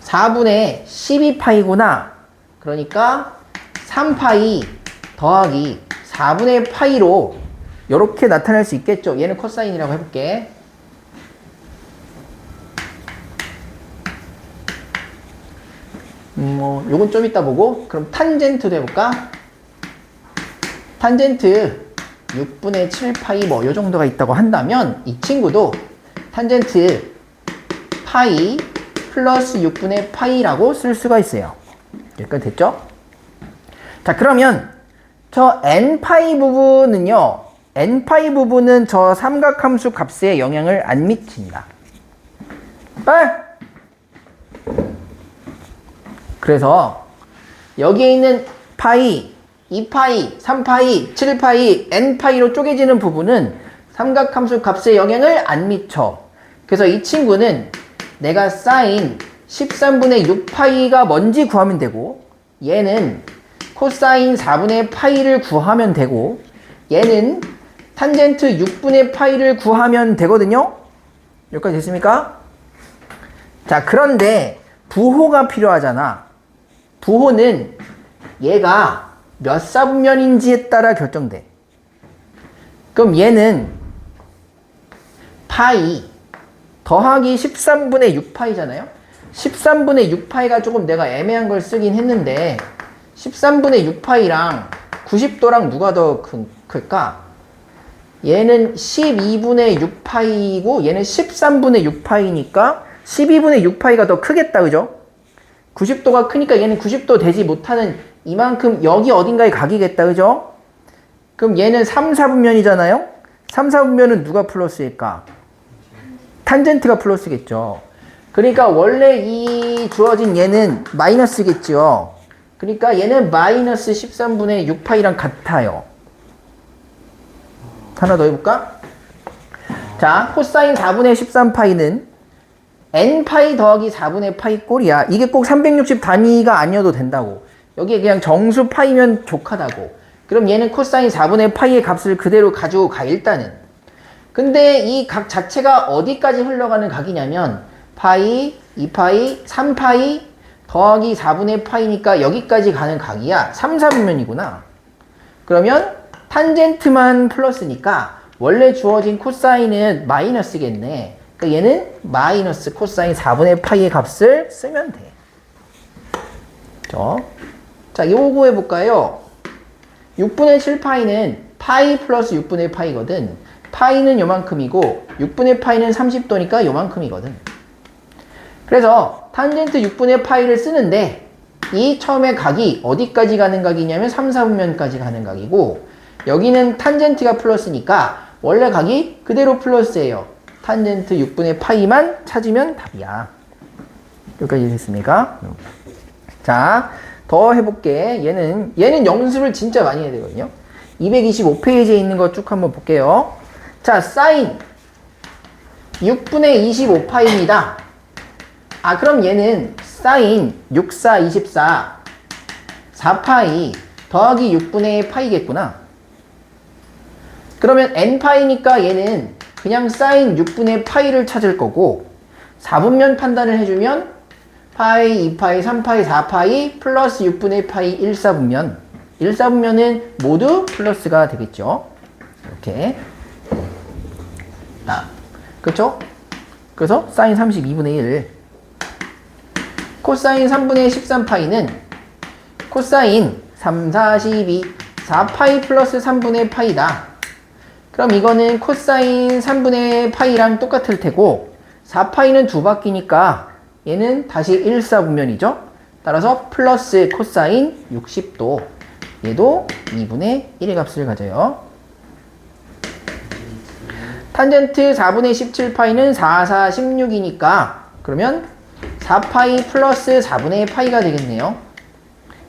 4분의 12파이구나. 그러니까 3파이 더하기 4분의 파이로 이렇게 나타낼 수 있겠죠? 얘는 코사인이라고 해볼게. 요건 좀 이따 보고, 그럼 탄젠트도 해볼까? 탄젠트 6분의 7파이 뭐 요 정도가 있다고 한다면 이 친구도 탄젠트 파이 플러스 6분의 파이라고 쓸 수가 있어요. 여기까지 됐죠? 자, 그러면 저 n파이 부분은요, n파이 부분은 저 삼각함수 값에 영향을 안 미칩니다. 그래서 여기에 있는 파이, 2파이, 3파이, 7파이, n파이로 쪼개지는 부분은 삼각함수 값에 영향을 안 미쳐. 그래서 이 친구는 내가 사인 13분의 6파이가 뭔지 구하면 되고, 얘는 코사인 4분의 파이를 구하면 되고, 얘는 탄젠트 6분의 파이를 구하면 되거든요. 여기까지 됐습니까? 자, 그런데 부호가 필요하잖아. 부호는 얘가 몇 사분면인지에 따라 결정돼. 그럼 얘는 파이 더하기 13분의 6파이잖아요. 13분의 6파이가 조금 내가 애매한 걸 쓰긴 했는데 13분의 6파이랑 90도랑 누가 더 클까? 얘는 12분의 6파이고 얘는 13분의 6파이니까 12분의 6파이가 더 크겠다, 그죠? 90도가 크니까 얘는 90도 되지 못하는 이만큼 여기 어딘가에 각이겠다, 그죠? 그럼 얘는 3, 4분면이잖아요? 3, 4분면은 누가 플러스일까? 탄젠트가 플러스겠죠. 그러니까 원래 이 주어진 얘는 마이너스겠죠. 그러니까 얘는 마이너스 13분의 6파이랑 같아요. 하나 더 해볼까? 자, 코사인 4분의 13파이는 n파이 더하기 4분의 파이 꼴이야. 이게 꼭 360 단위가 아니어도 된다고. 여기에 그냥 정수 파이면 족하다고. 그럼 얘는 코사인 4분의 파이의 값을 그대로 가지고 가, 일단은. 근데 이 각 자체가 어디까지 흘러가는 각이냐면 파이, 2파이, 3파이 더하기 4분의 파이니까 여기까지 가는 각이야. 3, 4분면이구나. 그러면 탄젠트만 플러스니까 원래 주어진 코사인은 마이너스겠네. 그러니까 얘는 마이너스 코사인 4분의 파이의 값을 쓰면 돼. 자, 요거 해볼까요? 6분의 7파이는 파이 플러스 6분의 파이거든. 파이는 요만큼이고 6분의 파이는 30도니까 요만큼이거든. 그래서 탄젠트 6분의 파이를 쓰는데 이 처음에 각이 어디까지 가는 각이냐면 3, 4분면까지 가는 각이고 여기는 탄젠트가 플러스니까 원래 각이 그대로 플러스예요. 탄젠트 6분의 파이만 찾으면 답이야. 여기까지 됐습니까? 자, 더 해볼게. 얘는 연습을 진짜 많이 해야 되거든요. 225페이지에 있는 거 쭉 한번 볼게요. 자, 사인 6분의 25파입니다. 아, 그럼 얘는 사인 6, 4, 24 4파이 더하기 6분의 파이겠구나. 그러면 n파이니까 얘는 그냥 사인 6분의 파이를 찾을 거고 4분면 판단을 해주면 파이, 2파이, 3파이, 4파이 플러스 6분의 파이 1, 4분면 1, 4분면은 모두 플러스가 되겠죠. 이렇게. 그렇죠? 그래서 사인 32분의 1 코사인 3분의 13파이는 코사인 3, 4, 12 4파이 플러스 3분의 파이다. 그럼 이거는 코사인 3분의 파이랑 똑같을 테고 4파이는 두 바퀴니까 얘는 다시 1, 4분면이죠. 따라서 플러스 코사인 60도 얘도 2분의 1의 값을 가져요. 탄젠트 4분의 17파이는 4, 4, 16이니까 그러면 4파이 플러스 4분의 파이가 되겠네요.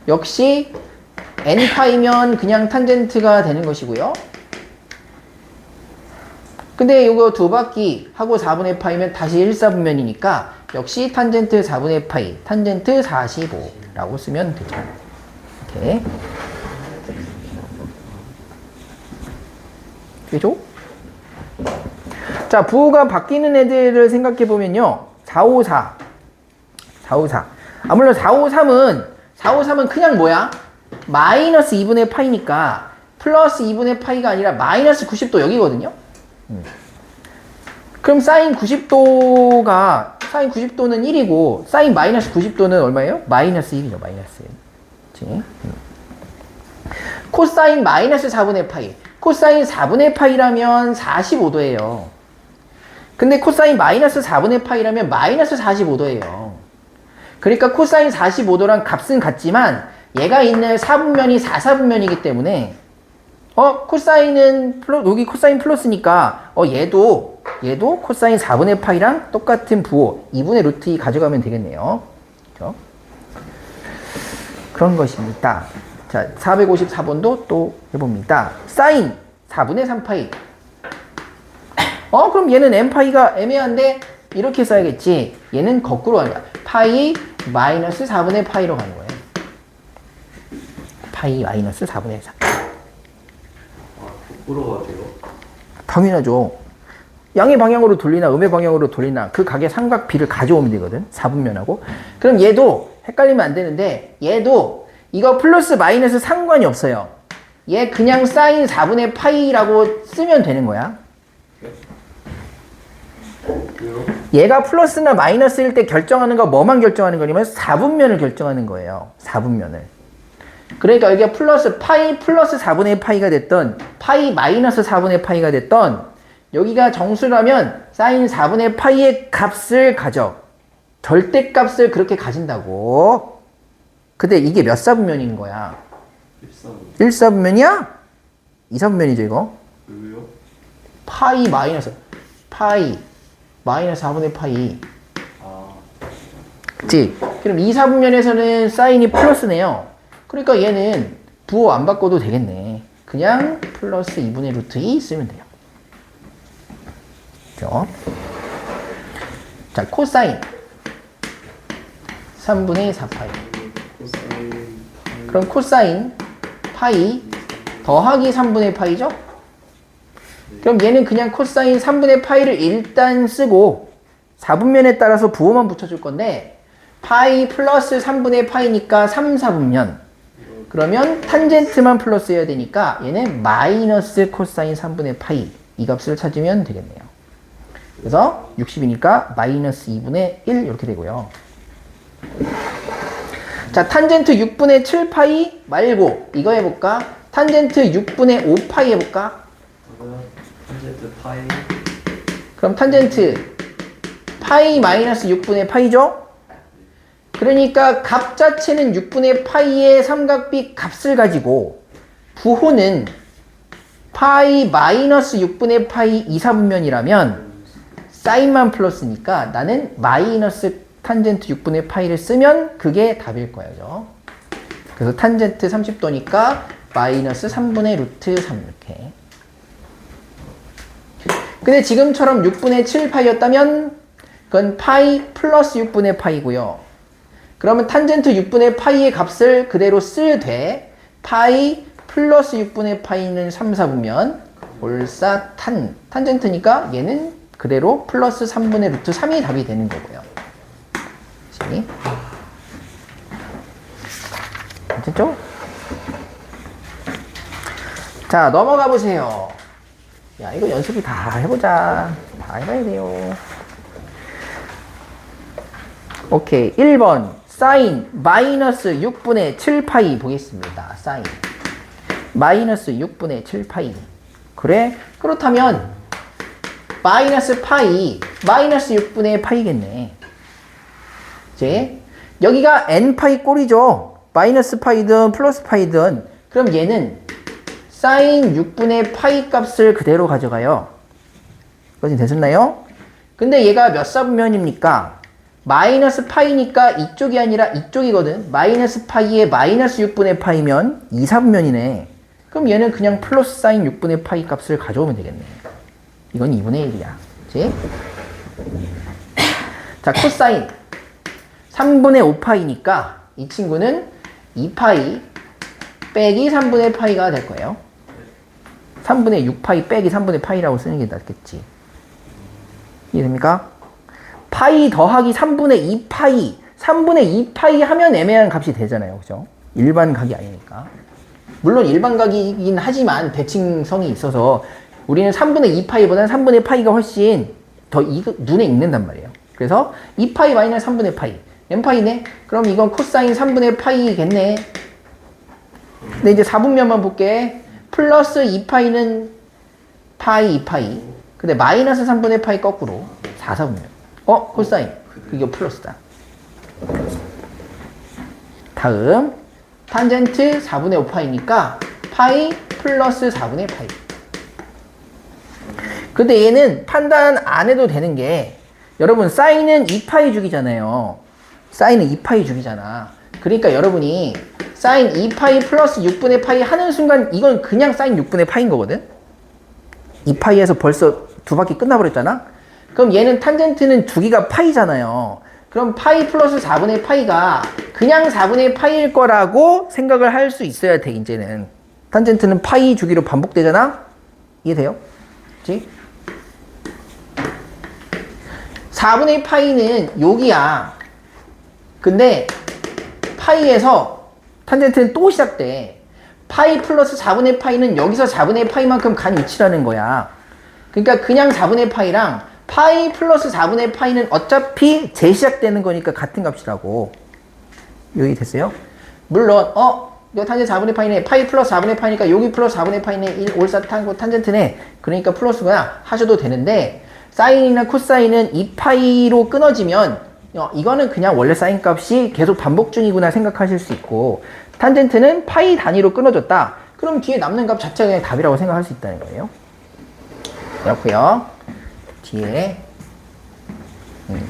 역시 n파이면 그냥 탄젠트가 되는 것이고요. 근데 이거 두 바퀴 하고 4분의 파이면 다시 1, 4분면이니까 역시 탄젠트 4분의 파이, 탄젠트 45라고 쓰면 되죠. 이렇게. 되죠? 자, 부호가 바뀌는 애들을 생각해 보면요. 454. 물론 453은 그냥 뭐야? 마이너스 2분의 파이니까 플러스 2분의 파이가 아니라 마이너스 90도 여기거든요. 그럼 사인 90도는 1이고 사인 마이너스 90도는 얼마예요? 마이너스 1이죠. 마이너스 1. 코사인 마이너스 4분의 파이. 코사인 4분의 파이라면 45도예요. 근데 코사인 마이너스 4분의 파이라면 마이너스 45도예요. 그러니까 코사인 45도랑 값은 같지만 얘가 있는 4분면이 4, 4분면이기 때문에 코사인은 여기 코사인 플러스니까 얘도 코사인 4분의 파이랑 똑같은 부호 2분의 루트 2 가져가면 되겠네요. 그렇죠? 그런 것입니다. 자, 454번도 또 해봅니다. 사인 4분의 3파이. 그럼 얘는 n파이가 애매한데 이렇게 써야겠지. 얘는 거꾸로 가는 거야. 파이 마이너스 4분의 파이로 가는 거예요. 파이 마이너스 4분의 4. 거꾸로 가세요? 당연하죠. 양의 방향으로 돌리나 음의 방향으로 돌리나 그 각의 삼각비를 가져오면 되거든. 4분면하고. 그럼 얘도 헷갈리면 안 되는데 얘도 이거 플러스 마이너스 상관이 없어요. 얘 그냥 사인 4분의 파이라고 쓰면 되는 거야. 얘가 플러스나 마이너스일 때 결정하는 거 뭐만 결정하는 거냐면 4분면을 결정하는 거예요. 4분면을. 그러니까 여기가 플러스 파이 플러스 4분의 파이가 됐던 파이 마이너스 4분의 파이가 됐던 여기가 정수라면 사인 4분의 파이의 값을 가져. 절대값을 그렇게 가진다고. 근데 이게 몇 사분면인 거야? 1사분면이야? 2사분면이죠 이거? 왜요? 파이 마이너스 4분의 파이. 그치? 그럼 2사분면에서는 사인이 플러스네요. 그러니까 얘는 부호 안 바꿔도 되겠네. 그냥 플러스 2분의 루트 2 쓰면 돼요. 그죠? 자, 코사인 3분의 4파이. 그럼 코사인 파이 더하기 3분의 파이죠? 그럼 얘는 그냥 코사인 3분의 파이를 일단 쓰고 4분면에 따라서 부호만 붙여줄 건데 파이 플러스 3분의 파이니까 3, 4분면. 그러면 탄젠트만 플러스 해야 되니까 얘는 마이너스 코사인 3분의 파이 이 값을 찾으면 되겠네요. 그래서 60이니까 마이너스 2분의 1 이렇게 되고요. 자, 탄젠트 6분의 7파이 말고 이거 해볼까? 탄젠트 6분의 5파이 해볼까? 탄젠트 파이. 그럼 탄젠트 파이 마이너스 6분의 파이죠? 그러니까 값 자체는 6분의 파이의 삼각비 값을 가지고 부호는 파이 마이너스 6분의 파이 2, 4분면이라면 사인만 플러스니까 나는 마이너스 탄젠트 6분의 파이를 쓰면 그게 답일 거예요. 그래서 탄젠트 30도니까 마이너스 3분의 루트 3 이렇게. 근데 지금처럼 6분의 7 파이였다면 그건 파이 플러스 6분의 파이고요. 그러면 탄젠트 6분의 파이의 값을 그대로 쓰되 파이 플러스 6분의 파이는 3, 4분면 올사 탄젠트니까 얘는 그대로 플러스 3분의 루트 3이 답이 되는 거고요. 그치? 됐죠? 자, 넘어가 보세요. 야, 이거 연습을 다 해보자. 다 해봐야 돼요. 오케이. 1번. 사인 마이너스 6분의 7파이 보겠습니다. 사인 마이너스 6분의 7파이. 그래? 그렇다면 마이너스 파이 마이너스 6분의 파이겠네. 이제 여기가 n파이 꼴이죠. 마이너스 파이든 플러스 파이든. 그럼 얘는 사인 6분의 파이 값을 그대로 가져가요. 여기까지 되셨나요? 근데 얘가 몇 사분면입니까? 마이너스 파이니까 이쪽이 아니라 이쪽이거든. 마이너스 파이에 마이너스 6분의 파이면 2사분면이네. 그럼 얘는 그냥 플러스 사인 6분의 파이 값을 가져오면 되겠네. 이건 2분의 1이야. 그치? 자, 코사인 3분의 5파이니까 이 친구는 2파이 빼기 3분의 파이가 될 거예요. 3분의 6파이 빼기 3분의 파이라고 쓰는 게 낫겠지. 이해됩니까? 파이 더하기 3분의 2파이 3분의 2파이 하면 애매한 값이 되잖아요. 그죠? 일반 각이 아니니까. 물론 일반 각이긴 하지만 대칭성이 있어서 우리는 3분의 2파이보다는 3분의 파이가 훨씬 더 눈에 익는단 말이에요. 그래서 2파이 마이너스 3분의 파이 n파이네? 그럼 이건 코사인 3분의 파이겠네. 근데 이제 4분면만 볼게. 플러스 2파이는 파이 2파이. 근데 마이너스 3분의 파이 거꾸로 4분면. 코사인. 이게 플러스다. 다음 탄젠트 4분의 5파이니까 파이 플러스 4분의 파이. 근데 얘는 판단 안 해도 되는 게 여러분 사인은 2파이 주기잖아요. 사인은 2파이 주기잖아. 그러니까 여러분이 사인 2파이 플러스 6분의 파이 하는 순간 이건 그냥 사인 6분의 파이인 거거든. 2파이에서 벌써 두 바퀴 끝나버렸잖아. 그럼 얘는 탄젠트는 주기가 파이잖아요. 그럼 파이 플러스 4분의 파이가 그냥 4분의 파이일 거라고 생각을 할 수 있어야 돼. 이제는 탄젠트는 파이 주기로 반복되잖아. 이해돼요? 그치? 4분의 파이는 여기야. 근데 파이에서 탄젠트는 또 시작돼. 파이 플러스 4분의 파이는 여기서 4분의 파이만큼 간 위치라는 거야. 그러니까 그냥 4분의 파이랑 파이 플러스 4분의 파이는 어차피 재시작되는 거니까 같은 값이라고. 여기 됐어요? 물론 이거 탄젠트 4분의 파이네. 파이 플러스 4분의 파이니까 여기 플러스 4분의 파이네. 1 올사탄고 탄젠트네. 그러니까 플러스구나 하셔도 되는데 사인이나 코사인은 2파이로 끊어지면 이거는 그냥 원래 사인 값이 계속 반복 중이구나 생각하실 수 있고, 탄젠트는 파이 단위로 끊어졌다. 그럼 뒤에 남는 값 자체가 그냥 답이라고 생각할 수 있다는 거예요. 그렇고요. 뒤에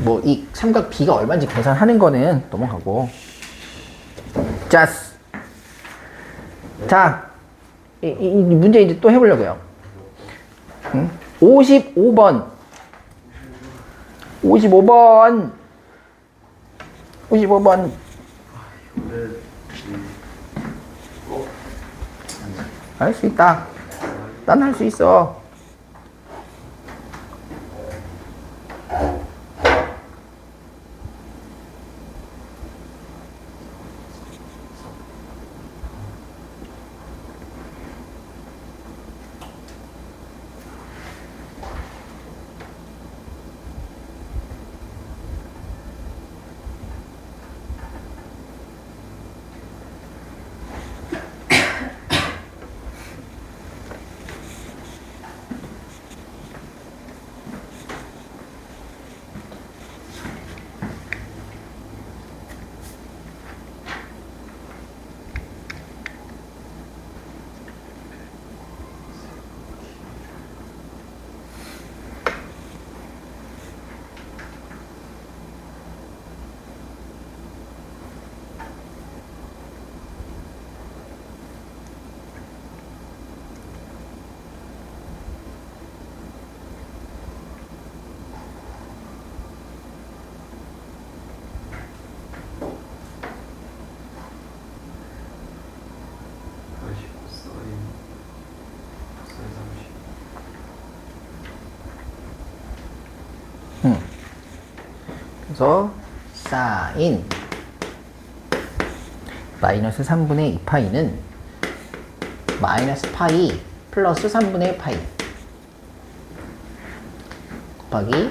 뭐 이 삼각 B가 얼마인지 계산하는 거는 넘어가고. 자, 이 문제 이제 또 해보려고요. 55번. 55번. 할 수 있다. 난 할 수 있어. 그래서 사인 마이너스 3분의 2파이는 마이너스 파이 플러스 3분의 파이 곱하기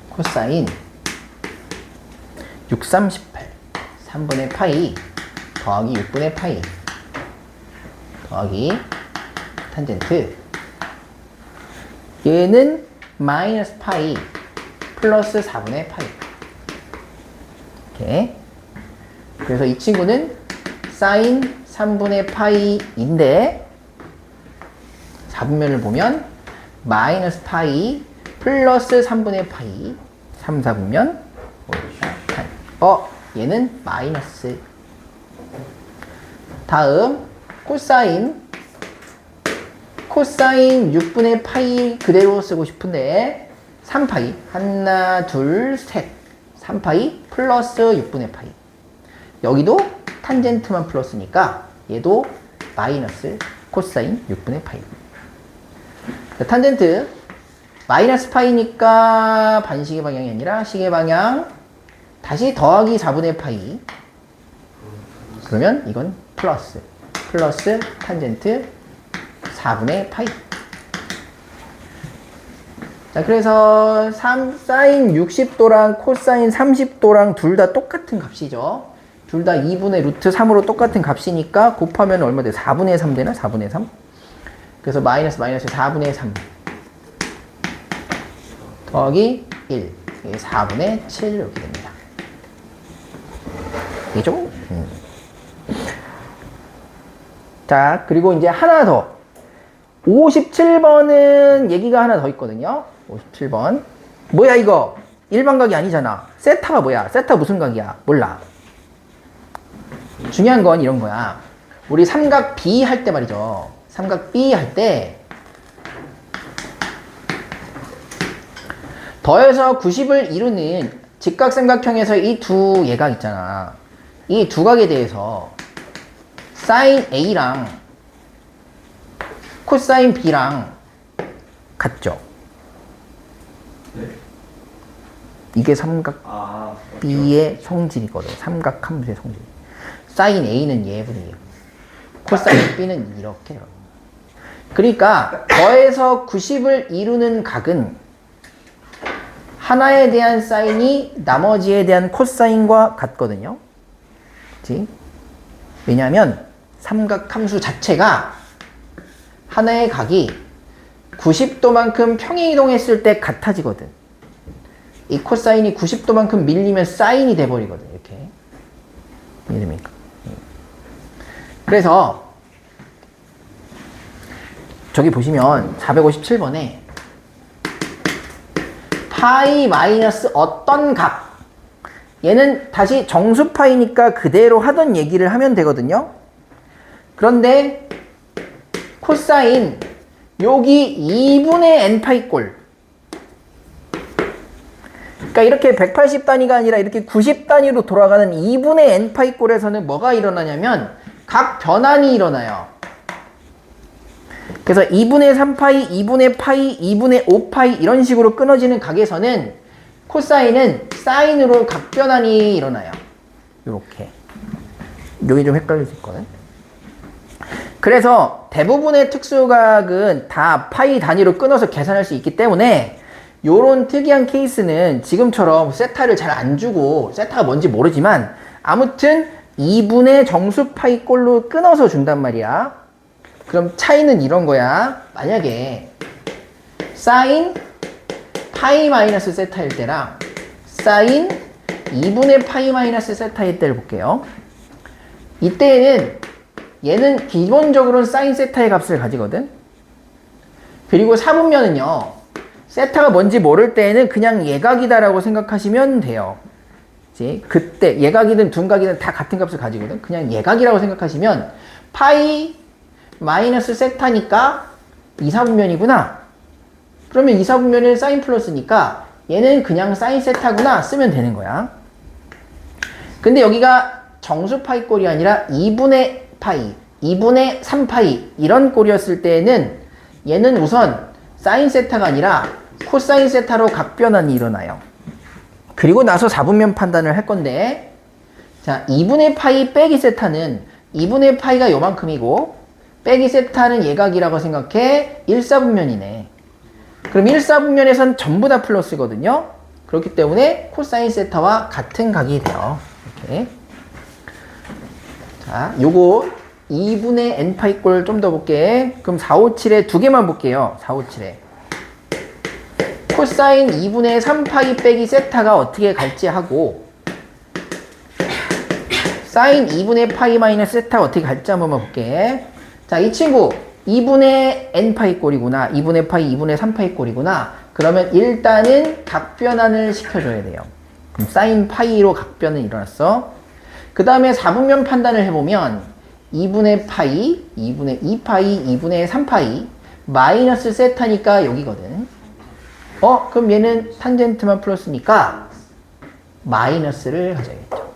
코사인 6, 3, 18 3분의 파이 더하기 6분의 파이 더하기 탄젠트 얘는 마이너스 파이 플러스 4분의 파이 이렇게 그래서 이 친구는 사인 3분의 파이인데 4분면을 보면 마이너스 파이 플러스 3분의 파이 3, 4분면 얘는 마이너스 다음 코사인 6분의 파이 그대로 쓰고 싶은데 3파이 하나 둘 셋 3파이 플러스 6분의 파이 여기도 탄젠트만 플러스니까 얘도 마이너스 코사인 6분의 파이 탄젠트 마이너스 파이니까 반시계 방향이 아니라 시계 방향 다시 더하기 4분의 파이 그러면 이건 플러스 탄젠트 4분의 파이 자 그래서 사인 60도랑 코사인 30도랑 둘 다 똑같은 값이죠 둘 다 2분의 루트 3으로 똑같은 값이니까 곱하면 얼마 돼? 4분의 3 되나? 4분의 3 그래서 마이너스 4분의 3 더하기 1 이게 4분의 7 이렇게 됩니다 이죠? 자 그리고 이제 하나 더 57번은 얘기가 하나 더 있거든요 57번 뭐야 이거 일반각이 아니잖아 세타가 뭐야 세타 무슨 각이야 몰라 중요한 건 이런 거야 우리 삼각 B 할 때 말이죠 삼각 B 할 때 더해서 90을 이루는 직각삼각형에서 이 두 예각 있잖아 이 두 각에 대해서 사인 A랑 코사인 B랑 같죠? 네. 이게 삼각 B의 성질이거든. 삼각 함수의 성질. 사인 A는 얘분이에요. 코사인 B는 이렇게. 그러니까 더해서 90을 이루는 각은 하나에 대한 사인이 나머지에 대한 코사인과 같거든요. 그치? 왜냐하면 삼각함수 자체가 하나의 각이 90도만큼 평행이동했을 때 같아지거든. 이 코사인이 90도만큼 밀리면 사인이 돼버리거든. 이렇게. 이해됩니까? 그래서 저기 보시면 457번에 파이 마이너스 어떤 값 얘는 다시 정수파이니까 그대로 하던 얘기를 하면 되거든요. 그런데 코사인 여기 2분의 n파이 꼴 그러니까 이렇게 180단위가 아니라 이렇게 90단위로 돌아가는 2분의 n파이 꼴에서는 뭐가 일어나냐면 각 변환이 일어나요. 그래서 2분의 3파이, 2분의 파이, 2분의 5파이 이런 식으로 끊어지는 각에서는 코사인은 사인으로 각 변환이 일어나요. 요렇게. 여기 좀 헷갈릴 수 있거든. 그래서 대부분의 특수각은 다 파이 단위로 끊어서 계산할 수 있기 때문에 요런 특이한 케이스는 지금처럼 세타를 잘 안 주고 세타가 뭔지 모르지만 아무튼 2분의 정수 파이 꼴로 끊어서 준단 말이야. 그럼 차이는 이런 거야. 만약에 사인 파이 마이너스 세타일 때랑 사인 2분의 파이 마이너스 세타일 때를 볼게요. 이때에는 얘는 기본적으로는 사인 세타의 값을 가지거든. 그리고 4분면은요. 세타가 뭔지 모를 때에는 그냥 예각이다라고 생각하시면 돼요. 그때 예각이든 둔각이든 다 같은 값을 가지거든. 그냥 예각이라고 생각하시면 파이 마이너스 세타니까 2, 4분면이구나. 그러면 2, 4분면은 사인 플러스니까 얘는 그냥 사인 세타구나 쓰면 되는 거야. 근데 여기가 정수 파이 꼴이 아니라 2분의 파이, 2분의 3파이 이런 꼴이었을 때에는 얘는 우선 사인 세타가 아니라 코사인 세타로 각 변환이 일어나요. 그리고 나서 4분면 판단을 할 건데, 자, 2분의 파이 빼기 세타는 2분의 파이가 요만큼이고 빼기 세타는 예각이라고 생각해. 1사분면이네. 그럼 1사분면에선 전부 다 플러스거든요. 그렇기 때문에 코사인 세타와 같은 각이 돼요. 이렇게. 자, 요거 2분의 n파이 꼴 좀 더 볼게. 그럼 457에 두 개만 볼게요. 457에. 코사인 2분의 3파이 빼기 세타가 어떻게 갈지 하고, 사인 2분의 파이 마이너스 세타 어떻게 갈지 한번 볼게. 자, 이 친구 2분의 n파이 꼴이구나. 2분의 파이, 2분의 3파이 꼴이구나. 그러면 일단은 각변환을 시켜줘야 돼요. 그럼 사인 파이로 각변은 일어났어. 그 다음에 4분면 판단을 해보면 2분의 파이, 2분의 2파이, 2분의 3파이 마이너스 세타니까 여기거든. 그럼 얘는 탄젠트만 플러스니까 마이너스를 가져야겠죠.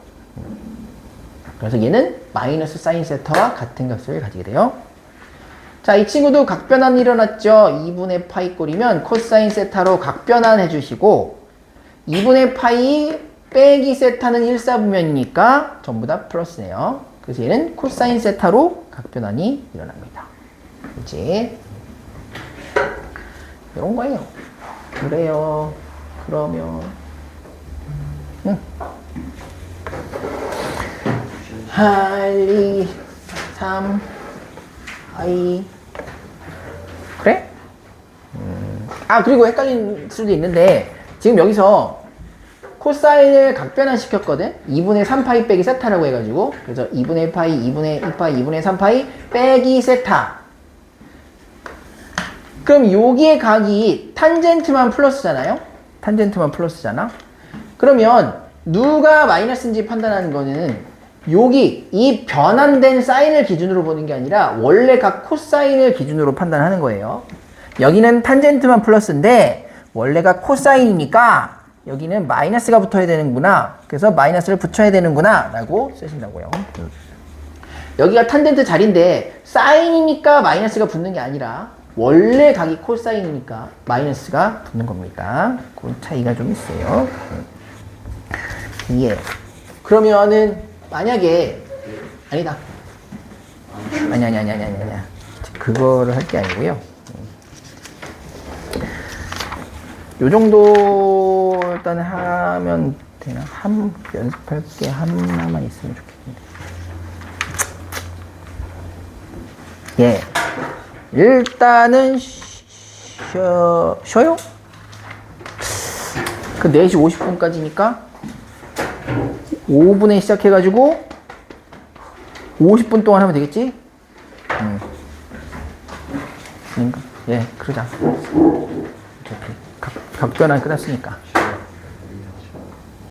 그래서 얘는 마이너스 사인 세타와 같은 값을 가지게 돼요. 자, 이 친구도 각변환 일어났죠. 2분의 파이 꼴이면 코사인 세타로 각변환 해주시고, 2분의 파이 빼기 세타는 1사분면이니까 전부 다 플러스네요. 그래서 얘는 코사인 세타로 각변환이 일어납니다. 그치? 이런 거예요. 그래요. 그러면 1, 2, 3, I. 그래? 그리고 헷갈릴 수도 있는데, 지금 여기서 코사인을 각변환 시켰거든? 2분의 3파이 빼기 세타라고 해가지고. 그래서 2분의 파이, 2분의 2파이, 2분의 3파이 빼기 세타. 그럼 여기의 각이 탄젠트만 플러스잖아요? 탄젠트만 플러스잖아? 그러면 누가 마이너스인지 판단하는 거는 여기 이 변환된 사인을 기준으로 보는 게 아니라 원래 각 코사인을 기준으로 판단하는 거예요. 여기는 탄젠트만 플러스인데 원래가 코사인이니까 여기는 마이너스가 붙어야 되는구나. 그래서 마이너스를 붙여야 되는구나 라고 쓰신다고요. 여기가 탄젠트 자리인데 사인이니까 마이너스가 붙는 게 아니라 원래 각이 코사인이니까 마이너스가 붙는 겁니다. 그 차이가 좀 있어요. 예. 그러면은 만약에 아니다. 아니야. 그거를 할 게 아니고요. 요 정도 일단 하면 되나? 연습할 게 하나만 있으면 좋겠는데. 예. 일단은 쉬어요? 그 4시 50분까지니까 5분에 시작해가지고 50분 동안 하면 되겠지? 예, 그러자. 각변환 끝났으니까.